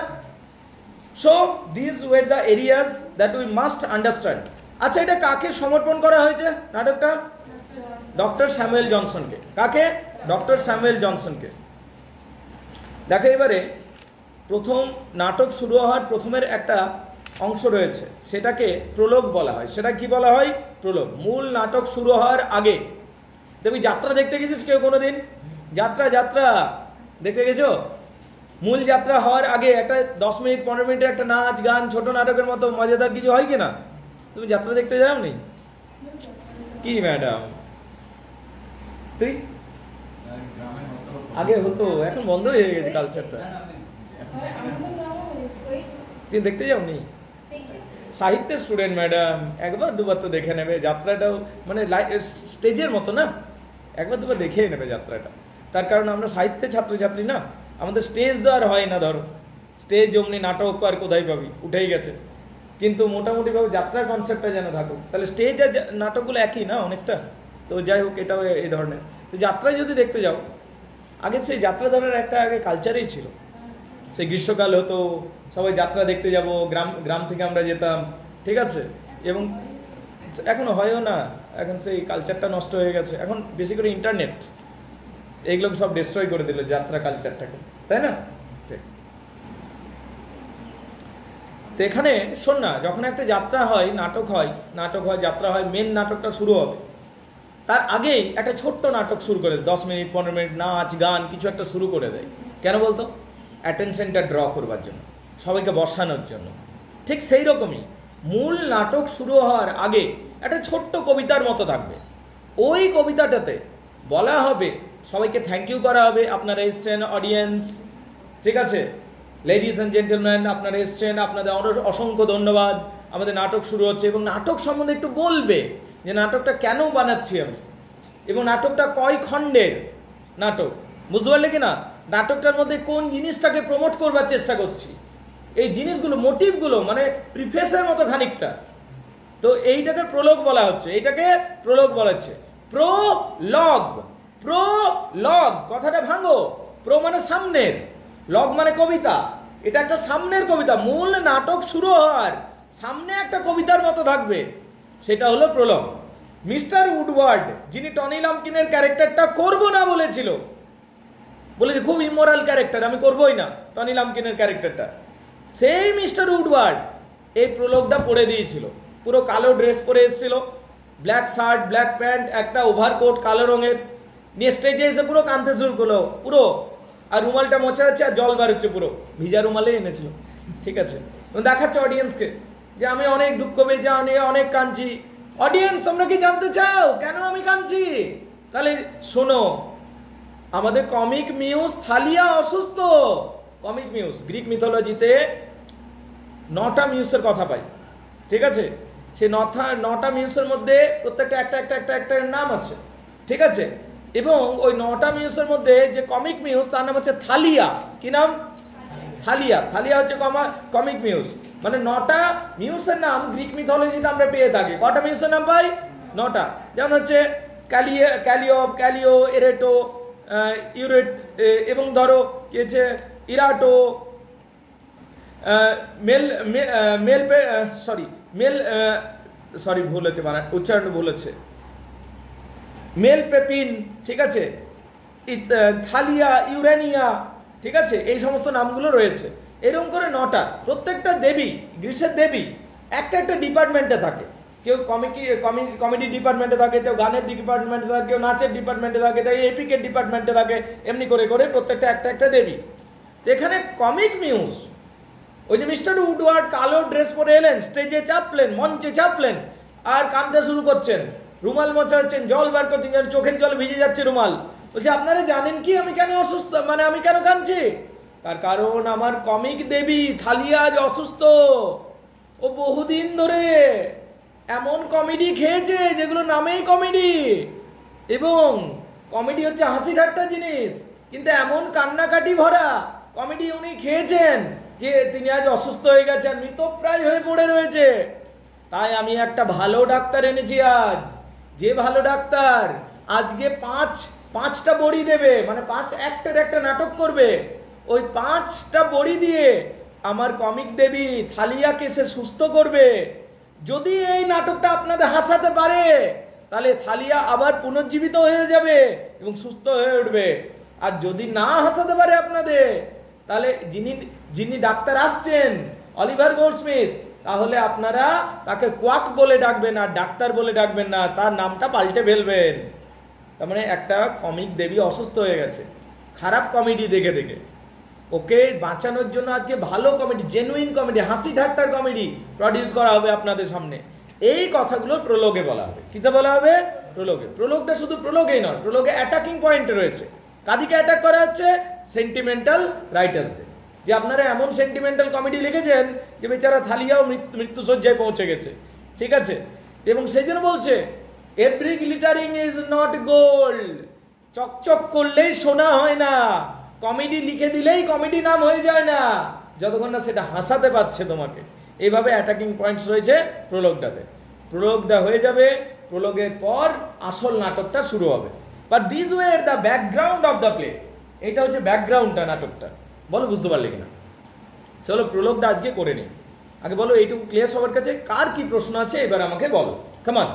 So this were the areas that we must understand. আচ্ছা, এটা কাকে সমর্পণ করা হয়েছে নাটকটা? ডক্টর স্যামুয়েল জনসনকে। কাকে? ডক্টর স্যামুয়েল জনসনকে। দেখো, এবারে প্রথম নাটক শুরু হওয়ার প্রথমের একটা অংশ রয়েছে, সেটাকে প্রোলগ বলা হয়। সেটা কি বলা হয়? প্রোলগ। মূল নাটক শুরু হওয়ার আগে তুমি যাত্রা দেখতে গেছিস কেউ কোনোদিন? যাত্রা যাত্রা দেখতে গেছো? মূল যাত্রা হওয়ার আগে একটা 10 মিনিট 15 মিনিটের একটা নাচ গান ছোট নাটকের মতো মজাদার কিছু হয় কিনা? তুমি যাত্রা দেখতে যাও নি কি ম্যাডাম? তুই আগে হতো, এখন বন্ধ হয়ে গেছে কালচারটা। তুই দেখতে যাও নি? সাহিত্যের স্টুডেন্ট ম্যাডাম, একবার দুবার তো দেখে নেবে যাত্রাটাও, মানে স্টেজের মতো না, একবার দুবার দেখেই নেবে যাত্রাটা। তার কারণ আমরা সাহিত্যের ছাত্রছাত্রী না, আমাদের স্টেজ দেওয়ার হয় না। ধরো স্টেজ অমনি নাটক আর কোথায় পাবি, উঠেই গেছে। কিন্তু মোটামুটিভাবে যাত্রার কনসেপ্টটা যেন থাকুক, তাহলে স্টেজ আর নাটকগুলো একই না অনেকটা। তো যাই হোক, এটাও এই ধরনের। তো যাত্রায় যদি দেখতে যাও, আগে সেই যাত্রা ধরার একটা আগে কালচারেই ছিল। সেই গ্রীষ্মকাল হতো, সবাই যাত্রা দেখতে যাব, গ্রাম থেকে আমরা যেতাম, ঠিক আছে। এবং এখনো হয়ও না, এখন সেই কালচারটা নষ্ট হয়ে গেছে। এখন বেশি করে ইন্টারনেট এগুলো সব ডিস্ট্রয় করে দিল যাত্রা কালচারটাকে, তাই না? তো এখানে শোন না, যখন একটা যাত্রা হয়, নাটক হয়, যাত্রা হয়, মেন নাটকটা শুরু হবে, তার আগেই একটা ছোট্ট নাটক শুরু করে 10 মিনিট 15 মিনিট নাচ গান কিছু একটা শুরু করে দেয়। কেন বলতো? অ্যাটেনশনটা ড্র করবার জন্য, সবাইকে বসানোর জন্য। ঠিক সেই রকমই মূল নাটক শুরু হওয়ার আগে একটা ছোট্ট কবিতার মতো থাকবে। ওই কবিতাটাতে বলা হবে, সবাইকে থ্যাংক ইউ করা হবে, আপনারা এসছেন অডিয়েন্স, ঠিক আছে, লেডিজ অ্যান্ড জেন্টলম্যান আপনারা এসছেন, আপনাদের অসংখ্য ধন্যবাদ, আমাদের নাটক শুরু হচ্ছে। এবং নাটক সম্বন্ধে একটু বলবে যে নাটকটা কেন বানাচ্ছি আমি, এবং নাটকটা কয় খণ্ডের নাটক, বুঝতে পারলে কি না? নাটকটার মধ্যে কোন জিনিসটাকে প্রমোট করবার চেষ্টা করছি, এই জিনিসগুলো, মোটিভগুলো, মানে প্রিফেসের মতো খানিকটা। তো এইটাকে প্রলোগ বলা হচ্ছে, এইটাকে প্রলোগ বলা হচ্ছে। প্রোলগ কথাটা ভাঙো। প্রো মানে সামনের, লগ মানে কবিতা। এটা একটা সামনের কবিতা, মূল নাটক শুরু হওয়ার সামনে একটা কবিতার মতো থাকবে, সেটা হলো প্রোলগ। মিস্টার উডওয়ার্ড, যিনি টনি লাম্পকিনের ক্যারেক্টারটা করবো না বলেছিল, বলেছে খুব ইমোরাল ক্যারেক্টার, আমি করবোই না টনি লাম্পকিনের ক্যারেক্টারটা, সেই মিস্টার উডওয়ার্ড এই প্রোলগটা পড়ে দিয়েছিল। পুরো কালো ড্রেস পরে এসেছিল, ব্ল্যাক শার্ট ব্ল্যাক প্যান্ট, একটা ওভারকোট কালো রঙের নিয়ে স্টেজে এসে পুরো কাঁদতে শুরু করলো পুরো, আর রুমালটা মোছা হচ্ছে আর জল বার হচ্ছে, পুরো ভিজা রুমালে এনেছিল, ঠিক আছে। দেখাচ্ছে অডিয়েন্সকে যে আমি অনেক দুঃখ পেয়েছি, আমি অনেক কাঁদছি। অডিয়েন্স, তোমরা কি জানতে চাও কেন আমি কাঁদছি? তাহলে শোনো, আমাদের কমিক মিউজ থালিয়া অসুস্থ। কমিক মিউজ গ্রিক মিথোলজিতে 9টা মিউসের কথা পাই, ঠিক আছে। সেই 9টা মিউসের মধ্যে প্রত্যেকটা একটা নাম আছে, ঠিক আছে। এবং ওই 9টা মিউসের মধ্যে যে কমিক মিউস, তার নাম হচ্ছে থালিয়া। কি নাম? থালিয়া। থালিয়া হচ্ছে কমিক মিউস, মানে 9টা মিউসের নাম গ্রিক মিথোলজিতে আমরা পেয়ে থাকি। কটা মিউসের নাম পাই? 9টা। যেমন হচ্ছে ক্যালিও, এরেটো, ইউরেট, এবং ধরো কি হচ্ছে ইরাটো, ভুল হচ্ছে, মানে উচ্চারণ ভুল হচ্ছে, মেল পেপিন, ঠিক আছে, থালিয়া, ইউরেনিয়া, ঠিক আছে, এই সমস্ত নামগুলো রয়েছে। এরকম করে 9টা। প্রত্যেকটা দেবী, গ্রিসের দেবী একটা ডিপার্টমেন্টে থাকে। কেউ কমেডি ডিপার্টমেন্টে থাকে, কেউ গানের ডিপার্টমেন্টে থাকে, কেউ নাচের ডিপার্টমেন্টে থাকে, তাই এপিকের ডিপার্টমেন্টে থাকে, এমনি করে করে প্রত্যেকটা একটা দেবী। এখানে কমিক মিউজ, ওই যে মিস্টার উডওয়ার্ড কালো ড্রেস পরে এলেন, স্টেজে চাপলেন, মঞ্চে চাপলেন, আর কাঁদতে শুরু করছেন, রুমাল মোছাচ্ছেন, জল বার করছেন, চোখের জল ভিজে যাচ্ছে রুমাল। বলছে আপনারা জানেন কি আমি কেন অসুস্থ, মানে আমি কেন কাঁদছি? তার কারণ আমার কমিক দেবী থালিয়া আজ অসুস্থ। ও বহুদিন ধরে এমন কমেডি খেয়েছে যেগুলো নামেই কমেডি, এবং কমেডি হচ্ছে হাসি ঠাট্টা জিনিস, কিন্তু এমন কান্নাকাটি ভরা কমেডি উনি খেয়েছেন যে তিনি আজ অসুস্থ হয়ে গেছেন, মৃতপ্রায় হয়ে পড়ে রয়েছে। তাই আমি একটা ভালো ডাক্তার এনেছি আজ, যে ভালো ডাক্তার আজকে 5টা বড়ি দেবে, মানে 5 অ্যাক্টের একটা নাটক করবে। ওই 5টা বড়ি দিয়ে আমার কমিক দেবী থালিয়াকে সে সুস্থ করবে। যদি এই নাটকটা আপনাদের হাসাতে পারে, তাহলে থালিয়া আবার পুনর্জীবিত হয়ে যাবে এবং সুস্থ হয়ে উঠবে। আর যদি না হাসাতে পারে আপনাদের, তাহলে যিনি ডাক্তার আসছেন অলিভার গোল্ডস্মিথ, তাহলে আপনারা তাকে কোয়াক বলে ডাকবেন আর ডাক্তার বলে ডাকবেন না, তার নামটা পাল্টে ফেলবেন। তার মানে একটা কমিক দেবী অসুস্থ হয়ে গেছে খারাপ কমেডি দেখে দেখে, ওকে বাঁচানোর জন্য আজকে ভালো কমেডি, জেনুইন কমেডি, হাসি ঠাট্টার কমেডি প্রডিউস করা হবে আপনাদের সামনে। এই কথাগুলো প্রোলগে বলা হবে। কিসে বলা হবে? প্রোলগে। প্রোলগটা শুধু প্রোলগেই নয়, প্রোলগে অ্যাটাকিং পয়েন্ট রয়েছে। কাদিকে অ্যাটাক করা হচ্ছে? সেন্টিমেন্টাল রাইটার্সদের। যে আপনারা এমন সেন্টিমেন্টাল কমেডি লিখেছেন যে বেচারা থালিয়াও মৃত্যুসজ্জায় পৌঁছে গেছে, ঠিক আছে? এবং সেই জন্য বলছে every glittering is not gold, চকচক করলেই সোনা হয় না, কমেডি লিখে দিলেই কমেডি নাম হয়ে যায় না, যতক্ষণ না সেটা হাসাতে পারছে তোমাকে। এইভাবে অ্যাটাকিং পয়েন্টস রয়েছে প্রোলগটাতে। প্রোলগটা হয়ে যাবে, প্রোলগের পর আসল নাটকটা শুরু হবে। But this way the background of the play, এটা হচ্ছে ব্যাকগ্রাউন্ডটা নাটকটা। বলো বুঝতে পারলে কিনা? চলো প্রোলগটা আজকে করে নিই। আগে বলো এইটুকু ক্লিয়ার সবার কাছে? কার কি প্রশ্ন আছে এবার আমাকে বলো, কাম অন।